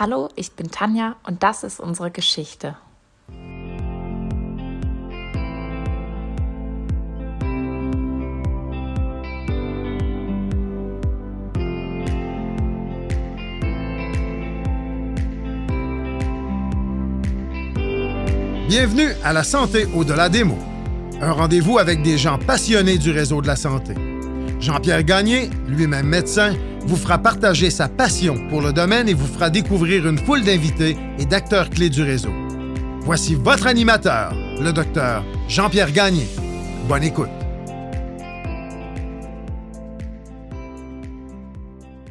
Hallo, ich bin Tanja und das ist unsere Geschichte. Bienvenue à La Santé au-delà des mots. Un rendez-vous avec des gens passionnés du réseau de la santé. Jean-Pierre Gagné, lui-même médecin, vous fera partager sa passion pour le domaine et vous fera découvrir une foule d'invités et d'acteurs clés du réseau. Voici votre animateur, le docteur Jean-Pierre Gagné. Bonne écoute.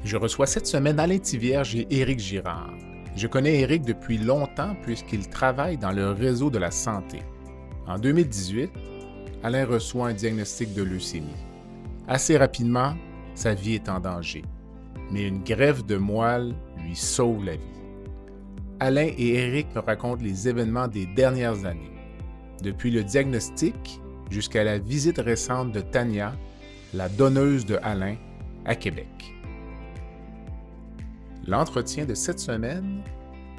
Je reçois cette semaine Alain Tivierge et Éric Girard. Je connais Éric depuis longtemps puisqu'il travaille dans le réseau de la santé. En 2018, Alain reçoit un diagnostic de leucémie. Assez rapidement, sa vie est en danger. Mais une greffe de moelle lui sauve la vie. Alain et Éric me racontent les événements des dernières années, depuis le diagnostic jusqu'à la visite récente de Tania, la donneuse de Alain, à Québec. L'entretien de cette semaine,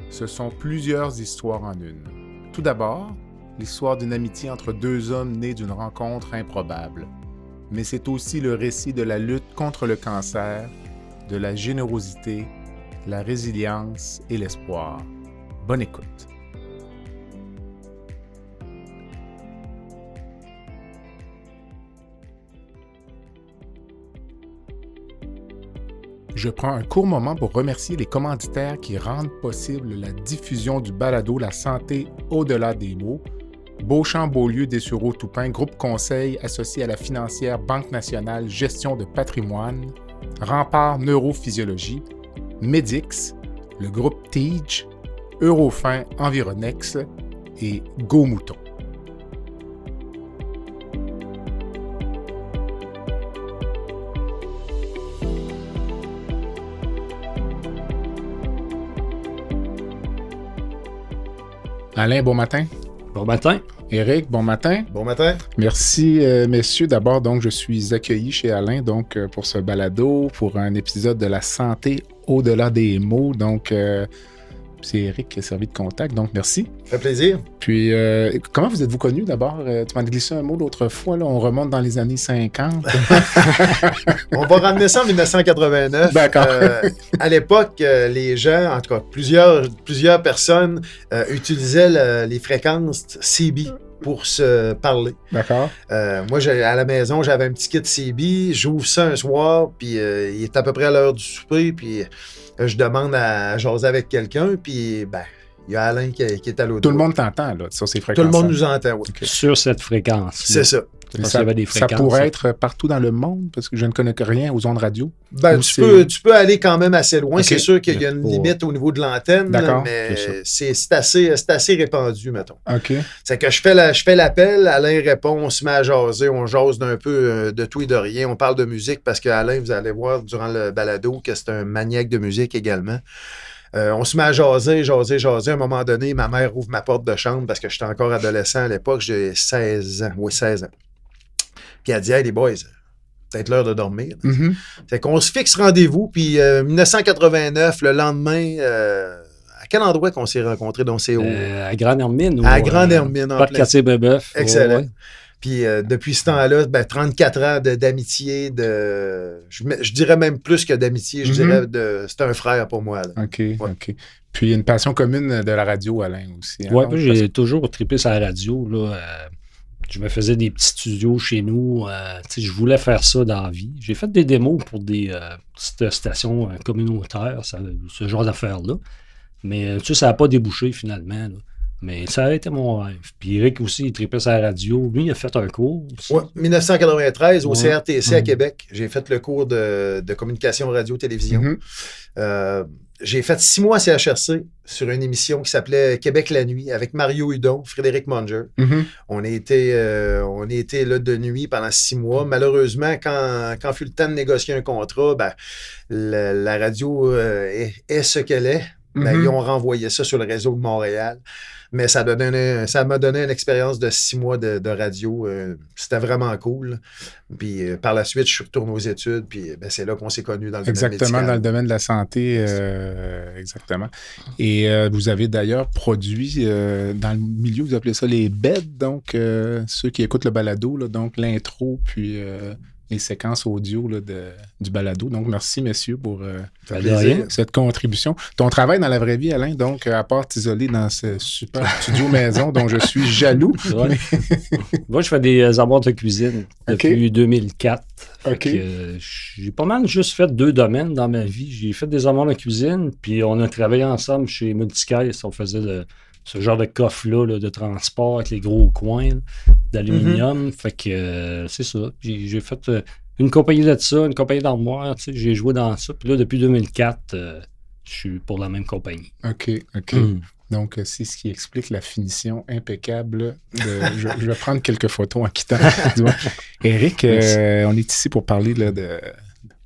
ce sont plusieurs histoires en une. Tout d'abord, l'histoire d'une amitié entre deux hommes nés d'une rencontre improbable. Mais c'est aussi le récit de la lutte contre le cancer, de la générosité, la résilience et l'espoir. Bonne écoute. Je prends un court moment pour remercier les commanditaires qui rendent possible la diffusion du balado La santé au-delà des mots, Beauchamp-Beaulieu Dessureau-Toupin, groupe conseil associé à la financière Banque nationale gestion de patrimoine, Rempart Neurophysiologie, Medix, le groupe TIGE, Eurofin Environex et Go Mouton. Alain, bon matin. Bon matin. Éric, bon matin. Bon matin. Merci, messieurs. D'abord, donc, je suis accueilli chez Alain donc, pour ce balado, pour un épisode de la santé au-delà des mots. Donc, c'est Éric qui a servi de contact, donc merci. Ça fait plaisir. Puis, comment vous êtes-vous connus d'abord? Tu m'as glissé un mot l'autre fois, là, on remonte dans les années 50. On va ramener ça en 1989. D'accord. À l'époque, les gens, en tout cas plusieurs personnes, utilisaient les fréquences CB pour se parler. D'accord. Moi, à la maison, j'avais un petit kit CB. J'ouvre ça un soir, puis il est à peu près à l'heure du souper, puis je demande à jaser avec quelqu'un, puis il y a Alain qui est à l'autre. Tout le monde t'entend, là, sur ces fréquences. Tout le monde nous entend, oui. Okay. Sur cette fréquence. C'est ça. Ça pourrait être partout dans le monde, parce que je ne connais rien aux ondes radio. Tu peux aller quand même assez loin. Okay. C'est sûr qu'il y a une limite au niveau de l'antenne, là, mais c'est assez répandu, mettons. OK. C'est que je fais l'appel, Alain répond, on se met à jaser, on jase d'un peu de tout et de rien. On parle de musique parce qu'Alain, vous allez voir durant le balado que c'est un maniaque de musique également. On se met à jaser. À un moment donné, ma mère ouvre ma porte de chambre parce que j'étais encore adolescent à l'époque. J'ai 16 ans. Oui, 16 ans. Puis elle dit « Hey, les boys, peut-être l'heure de dormir. » Mm-hmm. Fait qu'on se fixe rendez-vous. Puis 1989, le lendemain, à quel endroit qu'on s'est rencontrés? Donc, c'est à Grande-Hermine. À Grande-Hermine, en Parc Cartier-Brébeuf. Excellent. Ouais. Puis depuis ce temps-là, 34 ans d'amitié, je dirais même plus que d'amitié, je dirais c'est un frère pour moi. Là. OK, ouais. OK. Puis une passion commune de la radio, Alain, aussi. Oui, j'ai toujours trippé sur la radio. Là, je me faisais des petits studios chez nous. Je voulais faire ça dans la vie. J'ai fait des démos pour des petites stations communautaires, ce genre d'affaires-là. Mais ça n'a pas débouché finalement. Là. Mais ça a été mon rêve. Puis Éric aussi, il trippait sur la radio. Lui, il a fait un cours aussi. Oui, 1993 au CRTC à Québec. J'ai fait le cours de communication radio-télévision. J'ai fait 6 mois à CHRC sur une émission qui s'appelait Québec la nuit avec Mario Hudon, Frédéric Munger. On a été là de nuit pendant 6 mois. Malheureusement, quand fut le temps de négocier un contrat, la radio est ce qu'elle est. Mais ils ont renvoyé ça sur le réseau de Montréal. Mais ça m'a donné une expérience de 6 mois de radio. C'était vraiment cool. Puis par la suite, je suis retourné aux études. Puis c'est là qu'on s'est connus dans le domaine médical. Exactement, dans le domaine de la santé. Exactement. Et vous avez d'ailleurs produit, dans le milieu, vous appelez ça les beds. Donc, ceux qui écoutent le balado, là, donc l'intro, puis les séquences audio là, du balado. Donc, merci, messieurs, pour cette contribution. Ton travail dans la vraie vie, Alain, donc, à part t'isoler dans ce super studio maison dont je suis jaloux. Ouais. Moi, je fais des armoires de cuisine depuis 2004. J'ai pas mal juste fait 2 domaines dans ma vie. J'ai fait des armoires de cuisine, puis on a travaillé ensemble chez Multicase. On faisait ce genre de coffre-là là, de transport avec les gros coins là, d'aluminium. Fait que c'est ça. J'ai fait une compagnie de ça, une compagnie d'armoires. J'ai joué dans ça. Puis là, depuis 2004, je suis pour la même compagnie. OK. Donc, c'est ce qui explique la finition impeccable. Je vais prendre quelques photos en quittant. Éric, on est ici pour parler là, de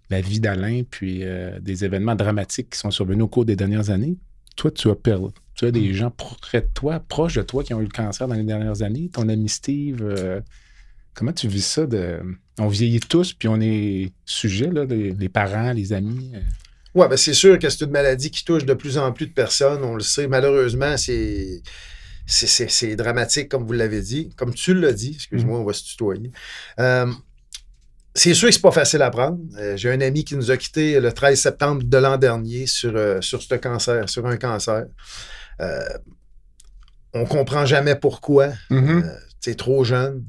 la vie d'Alain puis des événements dramatiques qui sont survenus au cours des dernières années. Toi, tu as des gens près de toi, proches de toi, qui ont eu le cancer dans les dernières années. Ton ami Steve, comment tu vis ça? On vieillit tous, puis on est sujet, là, les parents, les amis. Oui, ben c'est sûr que c'est une maladie qui touche de plus en plus de personnes. On le sait, malheureusement, c'est dramatique, comme vous l'avez dit. Comme tu l'as dit, excuse-moi, on va se tutoyer. C'est sûr que c'est pas facile à prendre. J'ai un ami qui nous a quittés le 13 septembre de l'an dernier sur ce cancer, sur un cancer. On comprend jamais pourquoi. C'est trop jeune,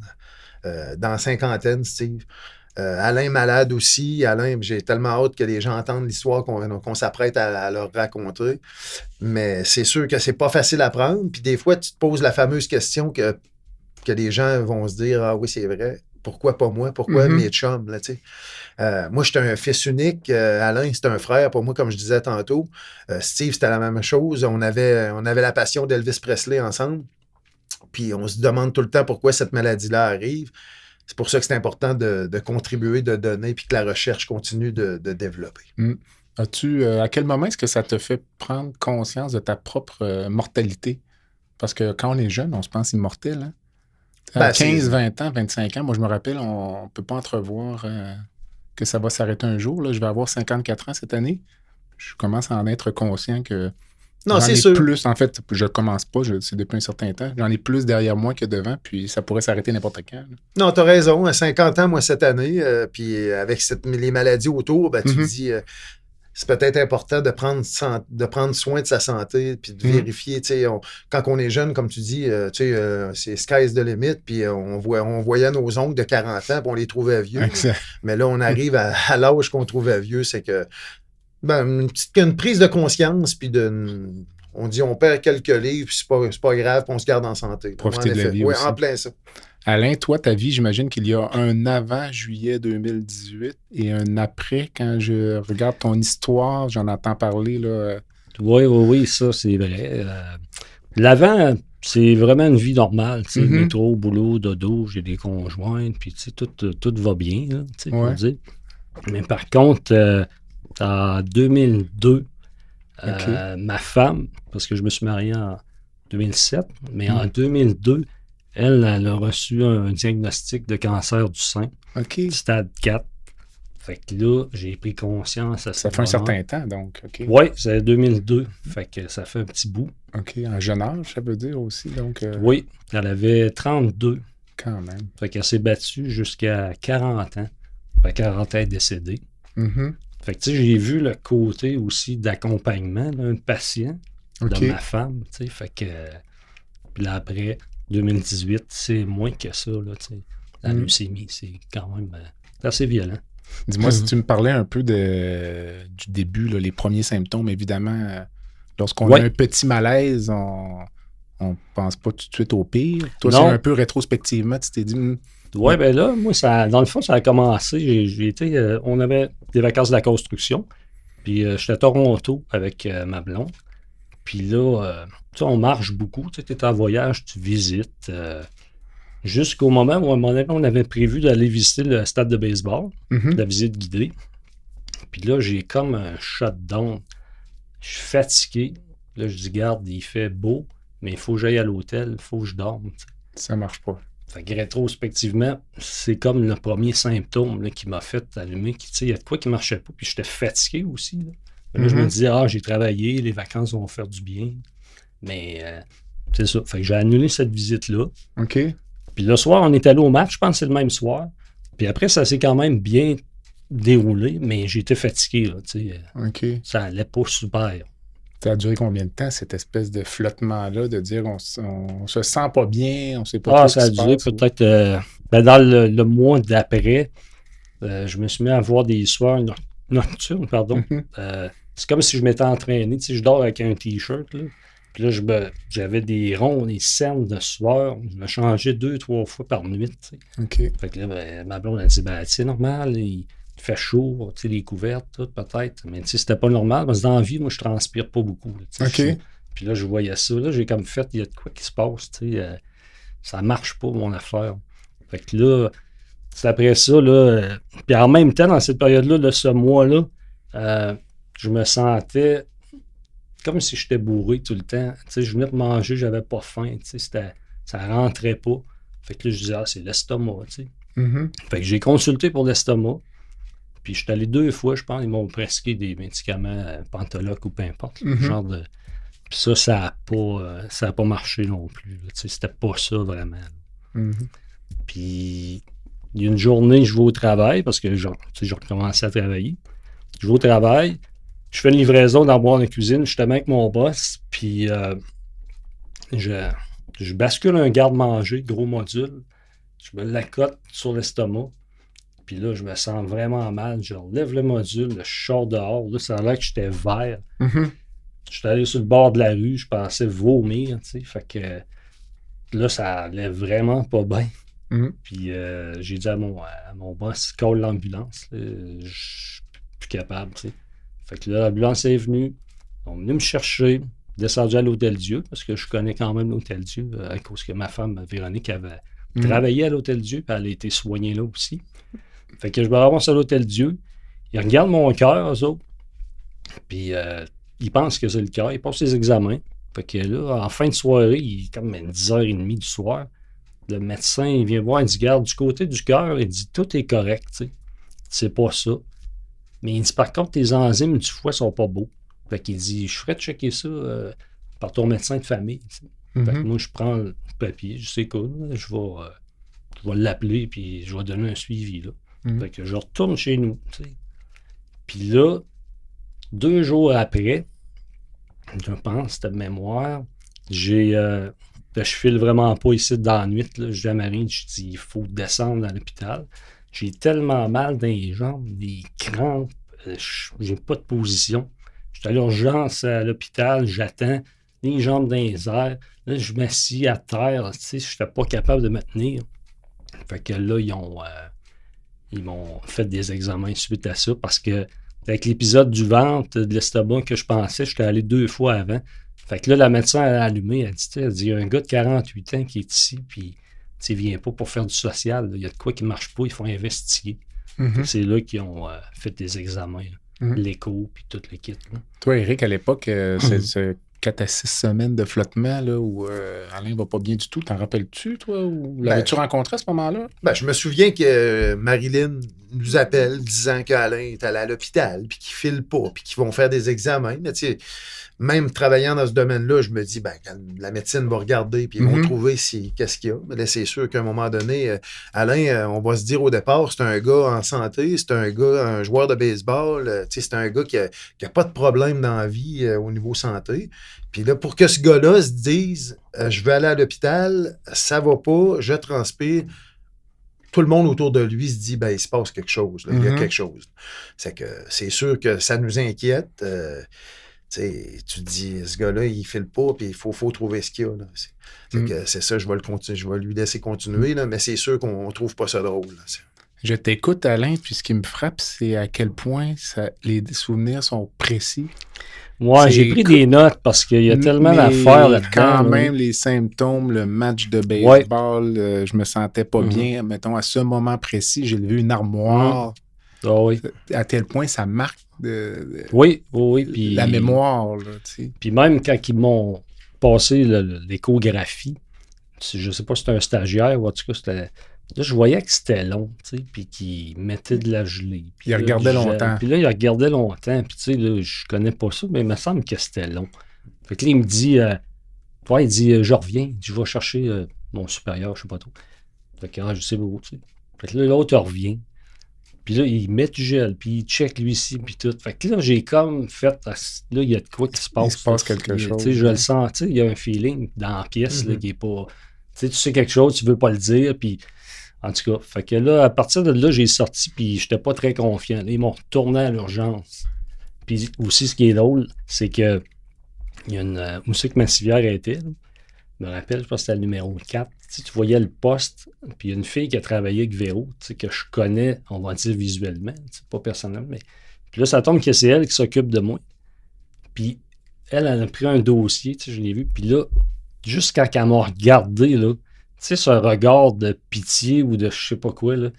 dans la cinquantaine, Steve. Alain malade aussi. Alain, j'ai tellement hâte que les gens entendent l'histoire qu'on s'apprête à leur raconter. Mais c'est sûr que c'est pas facile à prendre. Puis des fois, tu te poses la fameuse question que les gens vont se dire « Ah oui, c'est vrai. Pourquoi pas moi? Pourquoi mes chums? » Là, moi, j'étais un fils unique. Alain, c'était un frère pour moi, comme je disais tantôt. Steve, c'était la même chose. On avait la passion d'Elvis Presley ensemble. Puis on se demande tout le temps pourquoi cette maladie-là arrive. C'est pour ça que c'est important de contribuer, de donner, puis que la recherche continue de développer. À quel moment est-ce que ça te fait prendre conscience de ta propre mortalité? Parce que quand on est jeune, on se pense immortel, hein? À 15, 20 ans, 25 ans, moi, je me rappelle, on ne peut pas entrevoir que ça va s'arrêter un jour. Là. Je vais avoir 54 ans cette année. Je commence à en être conscient que non, c'est sûr. Plus, en fait, je commence pas, c'est depuis un certain temps. J'en ai plus derrière moi que devant, puis ça pourrait s'arrêter n'importe quand. Là. Non, tu as raison. À 50 ans, moi, cette année, puis avec les maladies autour, ben, tu te dis... c'est peut-être important de prendre soin de sa santé puis de vérifier. Quand on est jeune, comme tu dis, c'est sky's the limit, puis on voyait nos oncles de 40 ans, puis on les trouvait vieux. Exact. Mais là, on arrive à l'âge qu'on trouvait vieux, c'est que une prise de conscience, puis on dit on perd quelques livres, puis c'est pas grave, puis on se garde en santé. Profiter de la vie aussi. Oui, en plein ça. Alain, toi, ta vie, j'imagine qu'il y a un avant juillet 2018 et un après. Quand je regarde ton histoire, j'en entends parler. Là. Oui, ça, c'est vrai. L'avant, c'est vraiment une vie normale. Métro, boulot, dodo, j'ai des conjointes, puis tout va bien, là, pour dire. Mais par contre, en 2002, ma femme, parce que je me suis marié en 2007, mais en 2002, elle a reçu un diagnostic de cancer du sein, stade 4. Fait que là, j'ai pris conscience à ça fait un certain temps, donc. Oui, c'est 2002. Fait que ça fait un petit bout. OK. En jeune âge, ça veut dire aussi, donc. Oui, elle avait 32. Quand même. Fait qu'elle s'est battue jusqu'à 40 ans. Fait qu'à 40 ans, elle est décédée. Fait que, tu sais, j'ai vu le côté aussi d'accompagnement d'un patient, de ma femme, tu sais. Fait que. Puis là, après, 2018, c'est moins que ça, là, tu sais. La leucémie, c'est quand même assez violent. Dis-moi si tu me parlais un peu du début, là, les premiers symptômes, évidemment, lorsqu'on a un petit malaise, on pense pas tout de suite au pire. Toi, c'est un peu rétrospectivement, tu t'es dit... Oui, bien là, moi, dans le fond, ça a commencé. On avait des vacances de la construction, puis j'étais à Toronto avec ma blonde. Puis là, on marche beaucoup, tu es en voyage, tu visites... jusqu'au moment où, à un moment donné, on avait prévu d'aller visiter le stade de baseball, la visite guidée. Puis là, j'ai comme un shutdown. Je suis fatigué. Là, je dis, garde, il fait beau, mais il faut que j'aille à l'hôtel, il faut que je dorme. T'sais. Ça marche pas. Fait que rétrospectivement, c'est comme le premier symptôme là, qui m'a fait allumer. Il y a de quoi qui marchait pas, puis j'étais fatigué aussi. Là, je me disais, j'ai travaillé, les vacances vont faire du bien. Mais c'est ça. Fait que j'ai annulé cette visite-là. OK. Puis le soir, on est allé au match, je pense que c'est le même soir. Puis après, ça s'est quand même bien déroulé, mais j'étais fatigué. Là, OK. ça allait pas super. Ça a duré combien de temps, cette espèce de flottement-là, de dire on se sent pas bien, on sait pas trop Ça a ce qui se duré passe, peut-être dans le mois d'après, je me suis mis à avoir des sueurs nocturnes, pardon. C'est comme si je m'étais entraîné. Je dors avec un T-shirt, là. Puis là, j'avais des ronds, des cernes de sueur. Je me changeais 2-3 fois par nuit. T'sais. OK. Fait que là, ma blonde a dit, c'est normal, il fait chaud, les couvertes, tout peut-être. Mais c'était pas normal, parce que dans la vie, moi, je transpire pas beaucoup. Là, OK. Puis là, je voyais ça. Là, j'ai comme fait, il y a de quoi qui se passe. Ça marche pas, mon affaire. Fait que là, c'est après ça, là. Puis en même temps, dans cette période-là, de ce mois-là, je me sentais comme si j'étais bourré tout le temps. Je venais de manger, j'avais pas faim. Ça rentrait pas. Fait que là, je disais, c'est l'estomac. Fait que j'ai consulté pour l'estomac. Puis je suis allé 2 fois, je pense, ils m'ont prescrit des médicaments Pantoloc ou peu importe. Genre de. Puis ça a pas marché non plus. C'était pas ça vraiment. Puis il y a une journée, je vais au travail parce que j'ai recommencé à travailler. Je vais au travail. Je fais une livraison dans la cuisine, justement avec mon boss, puis je bascule un garde-manger, gros module, je me l'accote sur l'estomac, puis là, je me sens vraiment mal, je relève le module, je sors dehors, là, ça a l'air que j'étais vert. Je suis allé sur le bord de la rue, je pensais vomir, tu sais, fait que là, ça allait vraiment pas bien. Puis j'ai dit à mon boss, call l'ambulance, je suis plus capable, tu sais. Fait que là, l'ambulance est venue. Ils sont venus me chercher, descendu à l'Hôtel Dieu, parce que je connais quand même l'Hôtel Dieu, à cause que ma femme, Véronique, avait travaillé à l'Hôtel Dieu, puis elle a été soignée là aussi. Fait que je me ramasse à l'Hôtel Dieu. Ils regardent mon cœur, eux autres. Puis ils pensent que c'est le cœur. Ils passent les examens. Fait que là, en fin de soirée, il est comme 10h30 du soir. Le médecin, il vient voir, il dit, garde, du côté du cœur, il dit, tout est correct, tu sais. C'est pas ça. Mais il dit, par contre, tes enzymes du foie sont pas beaux. Fait qu'il dit, je ferais checker ça par ton médecin de famille. Fait que moi, je prends le papier, je sais quoi, je vais l'appeler, puis je vais donner un suivi, là. Fait que je retourne chez nous, tu sais. Puis là, 2 jours après, je pense, de mémoire, je file vraiment pas ici dans la nuit, là. Je dis à Marine, je dis, il faut descendre à l'hôpital. J'ai tellement mal dans les jambes, des crampes, j'ai pas de position. Je suis à l'urgence à l'hôpital, j'attends, les jambes dans les airs. Là, je m'assis à terre, tu sais, je n'étais pas capable de me tenir. Fait que là, ils m'ont fait des examens suite à ça parce que avec l'épisode du ventre, de l'estomac que je pensais, j'étais allé 2 fois avant. Fait que là, la médecin elle a allumé, elle dit, il y a un gars de 48 ans qui est ici, puis il ne vient pas pour faire du social. Il y a de quoi qui ne marche pas, il faut investiguer. C'est là qu'ils ont fait des examens, l'écho, puis tout le kit. Là. Toi, Éric, à l'époque, c'est 4 à 6 semaines de flottement là, où Alain va pas bien du tout. T'en rappelles-tu, toi? Ou l'avais-tu rencontré à ce moment-là? Je me souviens que Marilyn nous appelle disant qu'Alain est allé à l'hôpital, puis qu'il file pas, puis qu'ils vont faire des examens. Mais tu sais, même travaillant dans ce domaine-là, je me dis, la médecine va regarder, puis ils vont trouver qu'est-ce qu'il y a. Mais là, c'est sûr qu'à un moment donné, Alain, on va se dire au départ, c'est un gars en santé, c'est un joueur de baseball, c'est un gars qui a pas de problème dans la vie au niveau santé. Puis là, pour que ce gars-là se dise, je vais aller à l'hôpital, ça va pas, je transpire, tout le monde autour de lui se dit, il se passe quelque chose, là, il y a quelque chose. C'est sûr que ça nous inquiète. Tu te dis, ce gars-là, il file pas, puis il faut trouver ce qu'il y a. Là. C'est ça, je vais lui laisser continuer, là, mais c'est sûr qu'on trouve pas ça drôle. Là. Je t'écoute, Alain, puis ce qui me frappe, c'est à quel point les souvenirs sont précis. Ouais, j'ai pris des notes parce qu'il y a tellement d'affaires là-dedans. Quand même, les symptômes, le match de baseball, je me sentais pas bien. Mettons, à ce moment précis, j'ai levé une armoire. Ah oui. À tel point, ça marque Oui. Puis, la mémoire. Là, puis même quand ils m'ont passé l'échographie, je sais pas si c'était un stagiaire ou en tout cas, c'était... Là, je voyais que c'était long, tu sais, puis qu'il mettait de la gelée. Puis il regardait du gel. longtemps. Puis là, il regardait longtemps. Puis tu sais, là, je connais pas ça, mais il me semble que c'était long. Fait que là, il me dit, il dit, je reviens, je vais chercher mon supérieur, je sais pas trop. Fait que, je sais pas où, tu sais. Fait que là, l'autre revient. Puis là, il met du gel, puis il check lui ici, puis tout. Fait que là, j'ai comme fait, là, il y a de quoi qui se passe. Il se passe quelque chose. Tu sais, je le sens, tu sais, il y a un feeling dans la pièce, là, qui est pas... Tu sais quelque chose, tu veux pas le dire, puis... En tout cas, fait que là, à partir de là, j'ai sorti, puis j'étais pas très confiant. Là, ils m'ont retourné à l'urgence. Puis aussi, ce qui est drôle, c'est que il y a une... où c'est que ma civière était, là. Je me rappelle, je pense que c'était le numéro 4. Tu voyais le poste, puis il y a une fille qui a travaillé avec Véro, que je connais, on va dire visuellement, pas personnellement, mais... Puis là, ça tombe que c'est elle qui s'occupe de moi. Puis elle a pris un dossier, je l'ai vu, puis là, juste quand elle m'a regardé, là, tu sais, ce regard de pitié ou de je sais pas quoi, là,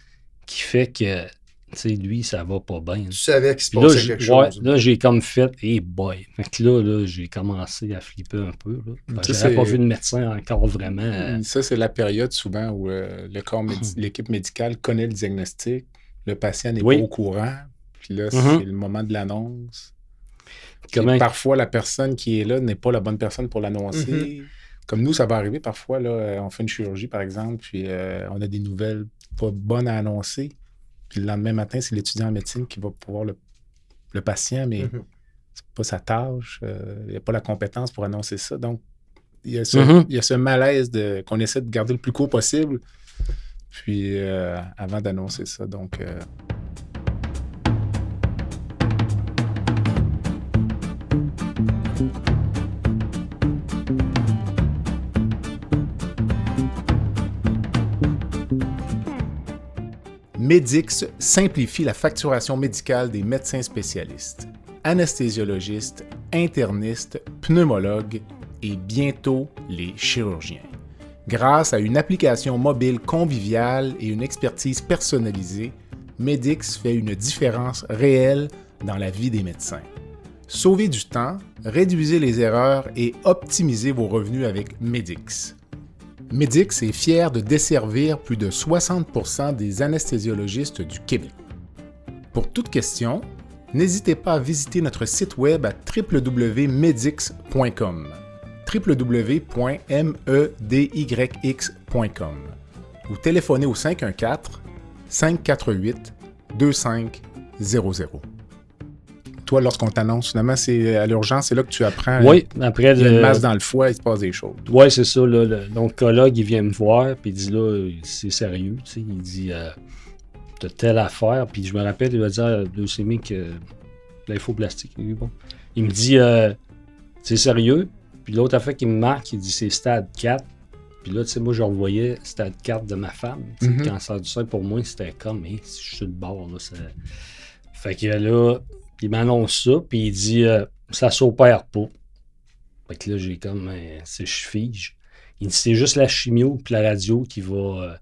qui fait que, tu sais, lui, ça va pas bien. Tu savais qu'il se Puis là, passait quelque chose. Là, j'ai comme fait, hey boy. Fait que là, j'ai commencé à flipper un peu. J'avais pas vu de médecin encore vraiment. Ça, c'est la période souvent où l'équipe médicale connaît le diagnostic, le patient n'est pas au courant, puis là, c'est le moment de l'annonce. Parfois, la personne qui est là n'est pas la bonne personne pour l'annoncer. Comme nous, ça va arriver parfois, là, on fait une chirurgie, par exemple, puis on a des nouvelles pas bonnes à annoncer. Puis le lendemain matin, c'est l'étudiant en médecine qui va pouvoir le patient, mais c'est pas sa tâche. Il n'y a pas la compétence pour annoncer ça. Donc, il y a ce malaise qu'on essaie de garder le plus court possible, puis avant d'annoncer ça. Donc... Medix simplifie la facturation médicale des médecins spécialistes, anesthésiologistes, internistes, pneumologues et bientôt les chirurgiens. Grâce à une application mobile conviviale et une expertise personnalisée, Medix fait une différence réelle dans la vie des médecins. Sauvez du temps, réduisez les erreurs et optimisez vos revenus avec Medix. Medix est fier de desservir plus de 60% des anesthésiologistes du Québec. Pour toute question, n'hésitez pas à visiter notre site web à www.medix.com www.medyx.com ou téléphonez au 514-548-2500. Toi, lorsqu'on t'annonce, finalement, c'est à l'urgence, c'est là que tu apprends. Oui, après... Il y a une masse dans le foie, il se passe des choses. Oui, c'est ça. L'oncologue, il vient me voir, puis il dit, là, c'est sérieux, tu sais. Il dit, t'as telle affaire. Puis je me rappelle, il va dire, leucémique, lymphoblastique. Bon. Il me dit, c'est sérieux. Puis l'autre affaire qui me marque, il dit, c'est stade 4. Puis là, tu sais, moi, je revoyais stade 4 de ma femme. Le cancer du sein, pour moi, c'était comme, je suis sur le bord, là. Fait que là... Il m'annonce ça, puis il dit ça s'opère pas. Fait que là, j'ai comme je fige. Il dit c'est juste la chimio puis la radio qui va.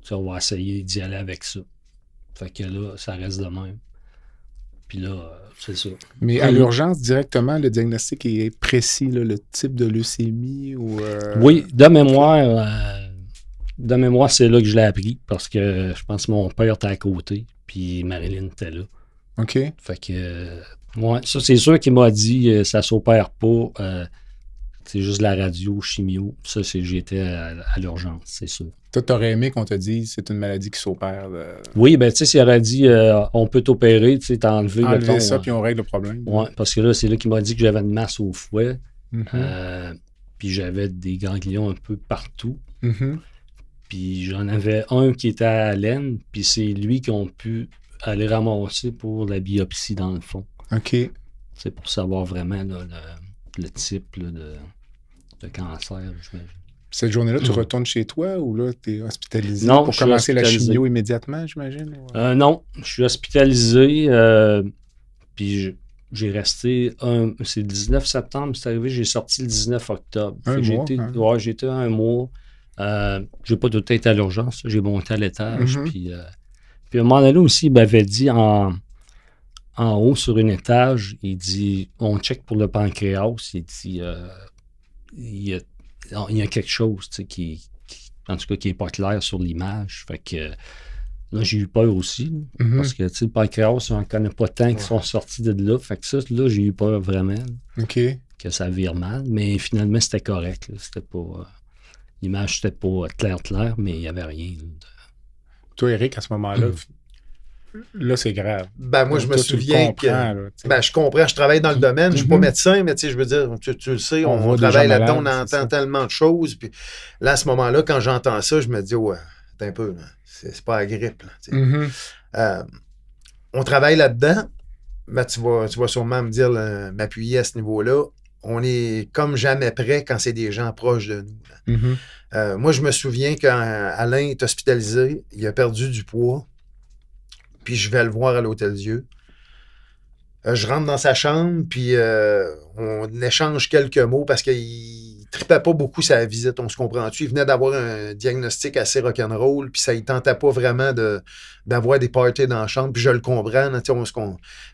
On va essayer d'y aller avec ça. Fait que là, ça reste de même. Puis là, c'est ça. Mais à l'urgence, directement, le diagnostic est précis, là, le type de leucémie ou. Oui, de mémoire, c'est là que je l'ai appris parce que je pense que mon père était à côté, puis Marilyn était là. OK. Fait que, ça, c'est sûr qu'il m'a dit ça s'opère pas, c'est juste la radio, chimio. Ça, j'étais à l'urgence, c'est sûr. Toi, t'aurais aimé qu'on te dise c'est une maladie qui s'opère. Oui, ben tu sais, s'il aurait dit on peut t'opérer, tu sais, t'as enlevé ça, puis on règle le problème. Oui, parce que là, c'est là qu'il m'a dit que j'avais une masse au fouet, puis j'avais des ganglions un peu partout. Puis j'en avais un qui était à l'aine, puis c'est lui qui ont pu aller ramasser pour la biopsie dans le fond. OK. C'est pour savoir vraiment là, le type là, de cancer, j'imagine. Cette journée-là, tu retournes chez toi ou là, tu es hospitalisé pour commencer la chimio immédiatement, j'imagine? Non, je suis hospitalisé, puis j'ai resté c'est le 19 septembre, c'est arrivé, j'ai sorti le 19 octobre. J'ai été un mois. J'ai pas tout été à l'urgence, j'ai monté à l'étage, puis Puis à un moment donné aussi, il m'avait dit en haut sur un étage, il dit on check pour le pancréas. Il dit il y a quelque chose tu sais, en tout cas, qui n'est pas clair sur l'image. Fait que là, j'ai eu peur aussi. Parce que tu sais, le pancréas, on ne connaît pas tant qui sont sortis de là. Fait que ça, là, j'ai eu peur vraiment. OK. Que ça vire mal. Mais finalement, c'était correct. Là. C'était pas. L'image, c'était pas clair, mais il n'y avait rien. Toi, Éric, à ce moment-là, là, c'est grave. Ben, moi, je me Toi, souviens tu le comprends, là, ben, je comprends, je travaille dans le domaine, je ne suis pas médecin, mais tu sais, je veux dire, tu le sais, on travaille là-dedans, on entend tellement de choses. Puis là, à ce moment-là, quand j'entends ça, je me dis, ouais, attends un peu, là, c'est pas la grippe. Là, on travaille là-dedans, ben, tu vas sûrement me dire, m'appuyer à ce niveau-là. On est comme jamais prêt quand c'est des gens proches de nous. Moi, je me souviens quand Alain est hospitalisé, il a perdu du poids, puis je vais le voir à l'Hôtel-Dieu. Je rentre dans sa chambre, puis on échange quelques mots parce qu'il tripait pas beaucoup sa visite, on se comprend-tu. Il venait d'avoir un diagnostic assez rock'n'roll, puis ça ne tentait pas vraiment d'avoir des parties dans la chambre, puis je le comprends.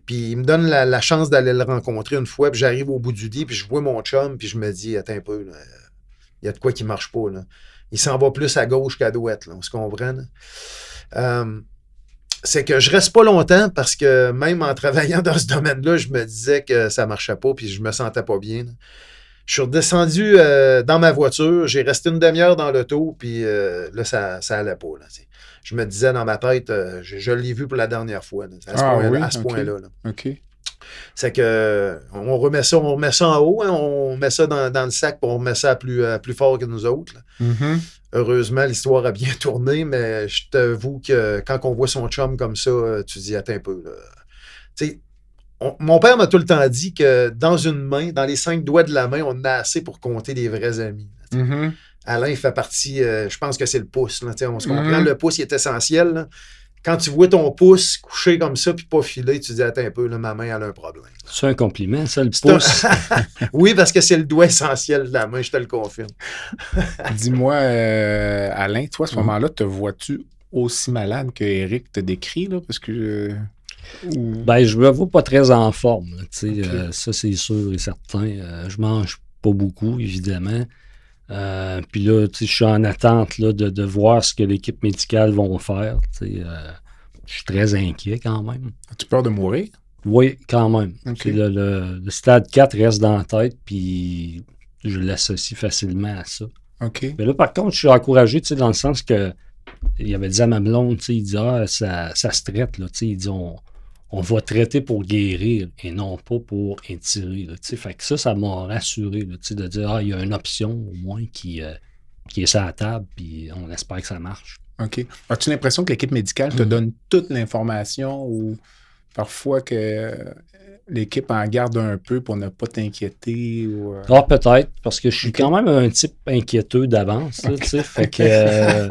Puis il me donne la chance d'aller le rencontrer une fois, puis j'arrive au bout du lit, puis je vois mon chum, puis je me dis, attends un peu, il y a de quoi qui ne marche pas. Là. Il s'en va plus à gauche qu'à droite, là, on se comprend. C'est que je reste pas longtemps parce que même en travaillant dans ce domaine-là, je me disais que ça marchait pas puis je me sentais pas bien. Là. Je suis redescendu dans ma voiture, j'ai resté une demi-heure dans l'auto puis là, ça allait pas. Là, je me disais dans ma tête, je l'ai vu pour la dernière fois, là, à ce point-là. Là. OK. C'est que on remet ça en haut, hein, on met ça dans le sac pour on remet ça plus fort que nous autres. Heureusement, l'histoire a bien tourné, mais je t'avoue que quand on voit son chum comme ça, tu dis, attends un peu. Mon père m'a tout le temps dit que dans une main, dans les 5 doigts de la main, on en a assez pour compter des vrais amis. Alain, il fait partie, je pense que c'est le pouce. Là, on se comprend, le pouce il est essentiel. Là. Quand tu vois ton pouce couché comme ça puis pas filé, tu dis, attends un peu, là, ma main, elle a un problème. C'est un compliment, ça, le pouce? Oui, parce que c'est le doigt essentiel de la main, je te le confirme. Dis-moi, Alain, toi, à ce moment-là, te vois-tu aussi malade que Éric te décrit? Là, parce que... Ben, je me vois pas très en forme. Là, ça, c'est sûr et certain. Je mange pas beaucoup, évidemment. Puis là, je suis en attente là, de voir ce que l'équipe médicale va faire. Je suis très inquiet quand même. As-tu peur de mourir? Oui, quand même. Okay. Le stade 4 reste dans la tête, puis je l'associe facilement à ça. OK. Mais là, par contre, je suis encouragé dans le sens que il avait dit à ma blonde, il dit ça se traite. Là, il dit on va traiter pour guérir et non pas pour étirer. Là, fait que ça m'a rassuré là, de dire il y a une option au moins qui est sur la table, puis on espère que ça marche. OK. As-tu l'impression que l'équipe médicale te donne toute l'information ou parfois que l'équipe en garde un peu pour ne pas t'inquiéter? Ou... peut-être, parce que je suis quand même un type inquiéteux d'avance. Là, fait que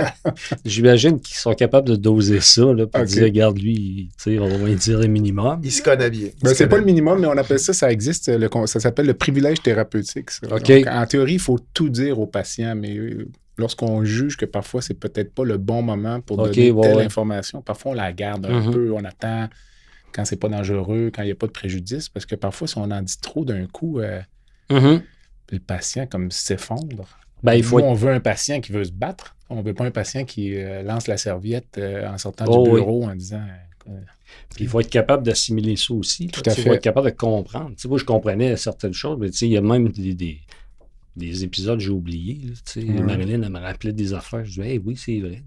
j'imagine qu'ils sont capables de doser ça là, pour dire, regarde, lui, on va dire le minimum. Il se connaît bien. C'est pas le minimum, mais on appelle ça existe, ça s'appelle le privilège thérapeutique. Ça. Okay. Donc, en théorie, il faut tout dire aux patients, mais lorsqu'on juge que parfois, c'est peut-être pas le bon moment pour donner telle information, parfois, on la garde un peu, on attend... quand c'est pas dangereux, quand il n'y a pas de préjudice, parce que parfois, si on en dit trop d'un coup, le patient comme s'effondre. Ben, on veut un patient qui veut se battre. On ne veut pas un patient qui lance la serviette en sortant du bureau en disant... Puis il faut être capable d'assimiler ça aussi. Tout à fait. Il faut être capable de comprendre. Moi, je comprenais certaines choses, mais il y a même des épisodes que j'ai oubliés. Marilyn, elle me rappelait des affaires. Je disais, oui, c'est vrai.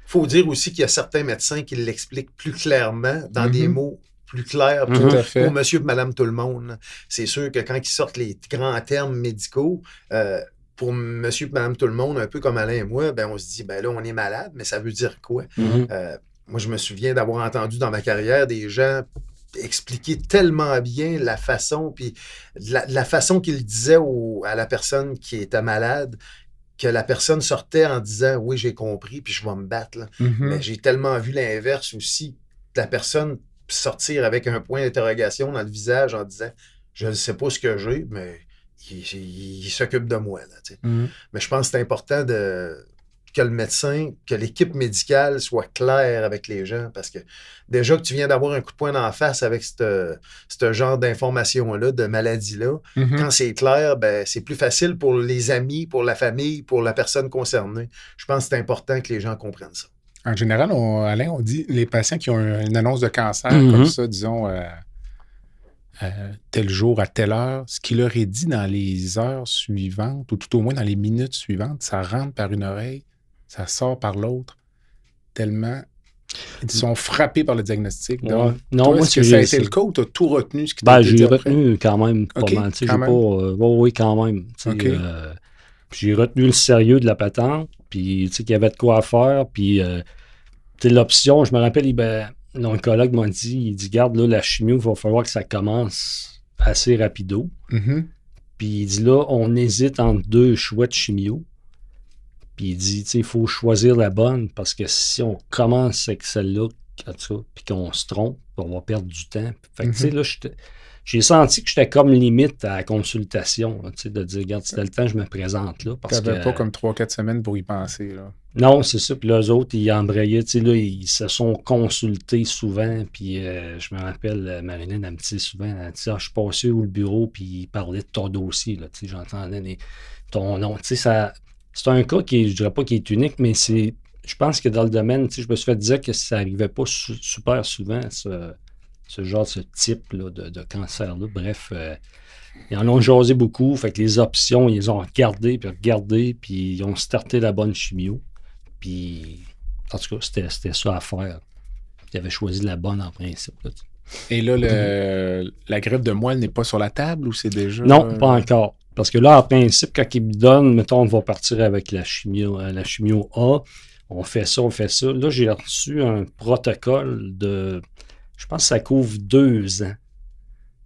Faut dire aussi qu'il y a certains médecins qui l'expliquent plus clairement, dans des mots plus clairs pour monsieur et madame tout le monde. C'est sûr que quand ils sortent les grands termes médicaux, pour monsieur et madame tout le monde, un peu comme Alain et moi, on se dit, là, on est malade, mais ça veut dire quoi? Moi, je me souviens d'avoir entendu dans ma carrière des gens expliquer tellement bien la façon, puis la façon qu'ils disaient à la personne qui était malade, que la personne sortait en disant « Oui, j'ai compris, puis je vais me battre. » Mais j'ai tellement vu l'inverse aussi, la personne sortir avec un point d'interrogation dans le visage en disant « Je ne sais pas ce que j'ai, mais il s'occupe de moi. » Mais je pense que c'est important que le médecin, que l'équipe médicale soit claire avec les gens, parce que déjà que tu viens d'avoir un coup de poing dans la face avec ce genre d'informations-là, de maladies-là, quand c'est clair, ben, c'est plus facile pour les amis, pour la famille, pour la personne concernée. Je pense que c'est important que les gens comprennent ça. En général, Alain, on dit les patients qui ont une annonce de cancer comme ça, disons, tel jour, à telle heure, ce qu'il leur est dit dans les heures suivantes, ou tout au moins dans les minutes suivantes, ça rentre par une oreille, ça sort par l'autre, tellement ils sont frappés par le diagnostic. Donc, non, toi, moi, est-ce que ça a été le cas ou tu as tout retenu ce qui t'a été j'ai dit retenu quand même pas Ok, mal. quand même. Oui, quand même. Ok. J'ai retenu le sérieux de la patente, puis qu'il y avait de quoi faire, puis l'option, je me rappelle, l'oncologue m'a dit, il dit, garde, là, la chimio, il va falloir que ça commence assez rapido. Puis il dit, là, on hésite entre 2 choix de chimio. Puis il dit, il faut choisir la bonne, parce que si on commence avec celle-là, puis qu'on se trompe, on va perdre du temps. Fait que, tu sais, là, j'ai senti que j'étais comme limite à la consultation, de dire, regarde, c'était le temps, je me présente là. Tu n'avais pas comme 3-4 semaines pour y penser, là. Non, c'est ça. Puis les autres, ils embrayaient. Tu sais, là, ils se sont consultés souvent. Puis je me rappelle, Marilyn, elle me disait souvent, elle dit, je suis passé au bureau, puis il parlait de ton dossier. Là, tu sais, j'entendais ton nom. Tu sais, c'est un cas qui, je dirais pas qui est unique, mais je pense que dans le domaine, tu sais, je me suis fait dire que ça n'arrivait pas super souvent, ce genre, ce type là, de cancer-là. Bref, ils en ont jasé beaucoup. Fait que les options, ils les ont regardées, puis ils ont starté la bonne chimio. Puis, en tout cas, c'était ça à faire. Ils avaient choisi la bonne en principe. Là, et là, la greffe de moelle n'est pas sur la table ou c'est déjà... Non, pas encore. Parce que là, en principe, quand ils me donnent, mettons, on va partir avec la chimio A, on fait ça. Là, j'ai reçu un protocole je pense que ça couvre 2 ans.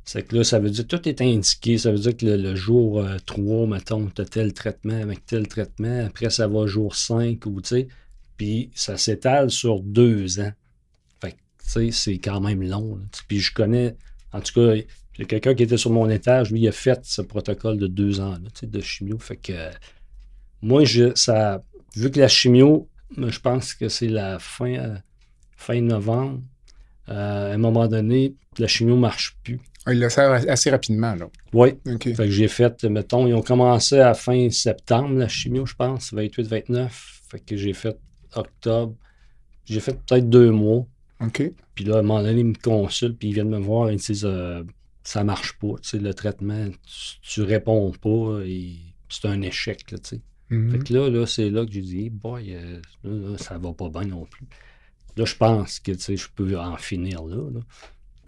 C'est que là, ça veut dire que tout est indiqué. Ça veut dire que le jour 3, mettons, tu as tel traitement avec tel traitement. Après, ça va jour 5 ou tu sais. Puis ça s'étale sur 2 ans. Fait que, tu sais, c'est quand même long. Là. Puis je connais, en tout cas, il y a quelqu'un qui était sur mon étage, lui, il a fait ce protocole de 2 ans là, de chimio. Fait que moi, vu que la chimio, je pense que c'est la fin novembre, à un moment donné, la chimio ne marche plus. Il le sert assez rapidement, là. Oui. Okay. Fait que j'ai fait, mettons, ils ont commencé à fin septembre, la chimio, je pense, 28-29. Fait que j'ai fait octobre. J'ai fait peut-être 2 mois. OK. Puis là, à un moment donné, ils me consultent, puis ils viennent me voir, ils disent, ça marche pas, tu sais, le traitement, tu réponds pas, et c'est un échec, là, tu sais. Fait que là, c'est là que j'ai dit, boy, là, ça va pas bien non plus. Là, je pense que, tu sais, je peux en finir là.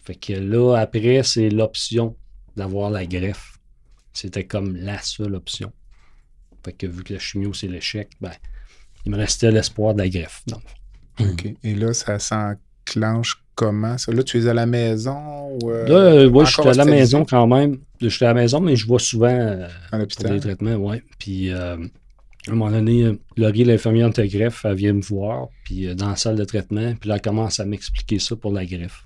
Fait que là, après, c'est l'option d'avoir la greffe. C'était comme la seule option. Fait que vu que la chimio, c'est l'échec, ben, il me restait l'espoir de la greffe. Donc. OK. Et là, ça s'enclenche comment, ça? Là, tu es à la maison? Ou, là, oui, je suis à la maison quand même. Je suis à la maison, mais je vais souvent à l'hôpital pour des traitements, oui. Puis, à un moment donné, Laurie, l'infirmière de greffe, elle vient me voir, puis dans la salle de traitement, puis là, elle commence à m'expliquer ça pour la greffe.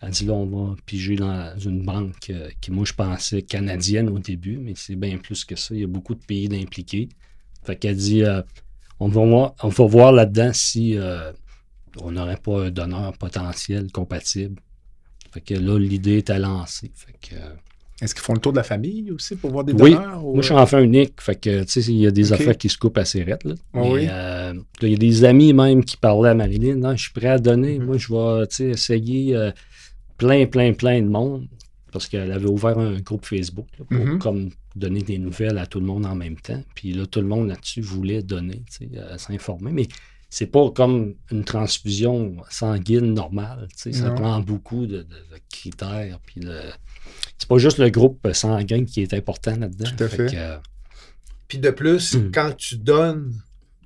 Elle dit là, on va piger dans une banque qui, moi, je pensais canadienne au début, mais c'est bien plus que ça. Il y a beaucoup de pays impliqués. Fait qu'elle dit, on va voir là-dedans si on n'aurait pas un donneur potentiel compatible. Fait que là, l'idée est à lancer. Fait que, est-ce qu'ils font le tour de la famille aussi pour voir des donneurs? Oui, moi, je suis enfant unique. Fait que, tu sais, il y a des affaires qui se coupent assez raides. Là. Oh, mais il y a des amis même qui parlaient à Marilyn. Non, je suis prêt à donner. Moi, je vais, tu sais, essayer... plein de monde, parce qu'elle avait ouvert un groupe Facebook là, pour comme donner des nouvelles à tout le monde en même temps. Puis là, tout le monde là-dessus voulait donner, s'informer. Mais c'est pas comme une transfusion sanguine normale. Ça prend beaucoup de critères. Puis c'est pas juste le groupe sanguin qui est important là-dedans. Tout à fait. Puis de plus, quand tu donnes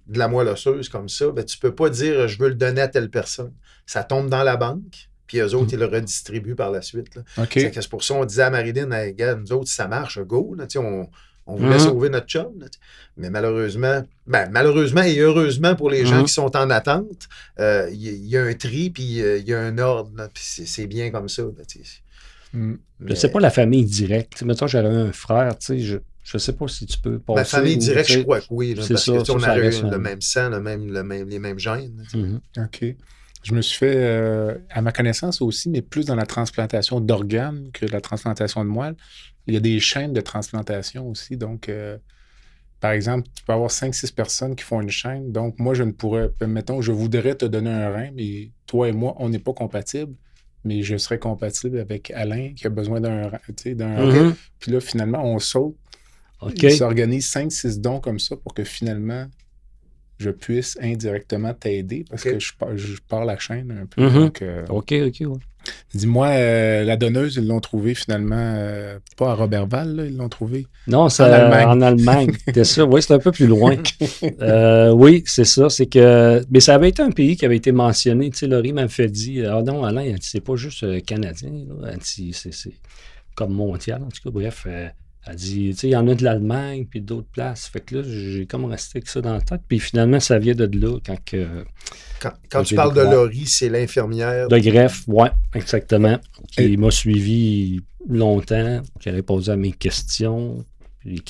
de la moelle osseuse comme ça, ben, tu peux pas dire « je veux le donner à telle personne ». Ça tombe dans la banque. Puis eux autres, ils le redistribuent par la suite. Là. Okay. C'est pour ça qu'on disait à Marilyn, hey, gars, nous autres, si ça marche, go. Là, on voulait sauver notre chum. Là, mais malheureusement et heureusement pour les gens qui sont en attente, il y a un tri, puis il y a un ordre. Là, puis c'est bien comme ça. Là, mais... C'est pas la famille directe. Mettons, j'avais un frère, Je sais pas si tu peux passer. Ma famille dirait que je sais, crois que oui, là, c'est parce ça, que ça, on ça a reste le même sang, les mêmes gènes. Tu sais. Mhm. OK. Je me suis fait, à ma connaissance aussi, mais plus dans la transplantation d'organes que la transplantation de moelle. Il y a des chaînes de transplantation aussi. Donc, par exemple, tu peux avoir 5-6 personnes qui font une chaîne. Donc, moi, je ne pourrais, mettons, je voudrais te donner un rein, mais toi et moi, on n'est pas compatibles. Mais je serais compatible avec Alain qui a besoin d'un rein, tu sais, d'un rein. Mhm. Puis là, finalement, on saute. OK. Il s'organise 5-6 dons comme ça pour que finalement, je puisse indirectement t'aider parce OK. que je pars la chaîne un peu. Mhm. Donc, OK, ouais. dis-moi, la donneuse, ils l'ont trouvée finalement, pas à Robertval, là, ils l'ont trouvée Non, c'est en Allemagne. en Allemagne. C'est ça. Oui, c'est un peu plus loin. Oui, c'est ça. C'est que. Mais ça avait été un pays qui avait été mentionné. Tu sais, Laurie m'a fait dire ah non, Alain, elle dit, c'est pas juste canadien. Là. Elle dit, c'est comme mondial, en tout cas. Bref, elle dit, tu sais, il y en a de l'Allemagne puis d'autres places. Fait que là, j'ai comme resté avec ça dans la tête. Puis finalement, ça vient de là Quand tu parles de Laurie, c'est l'infirmière. de greffe, ouais, exactement. Qui m'a suivi longtemps, qui a répondu à mes questions, les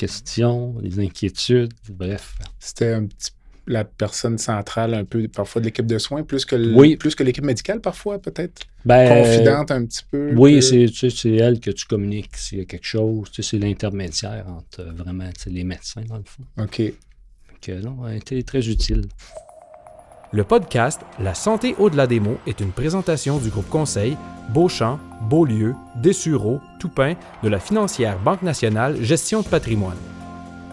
inquiétudes, bref. C'était un petit la personne centrale un peu parfois de l'équipe de soins, plus que l'équipe médicale parfois, peut-être? Confidente un petit peu? Oui, c'est elle que tu communiques s'il y a quelque chose. C'est l'intermédiaire entre vraiment les médecins, dans le fond. OK. Donc, non, elle a été très utile. Le podcast La santé au-delà des mots est une présentation du groupe conseil Beauchamp, Beaulieu, Dessureau, Toupin de la financière Banque nationale Gestion de patrimoine.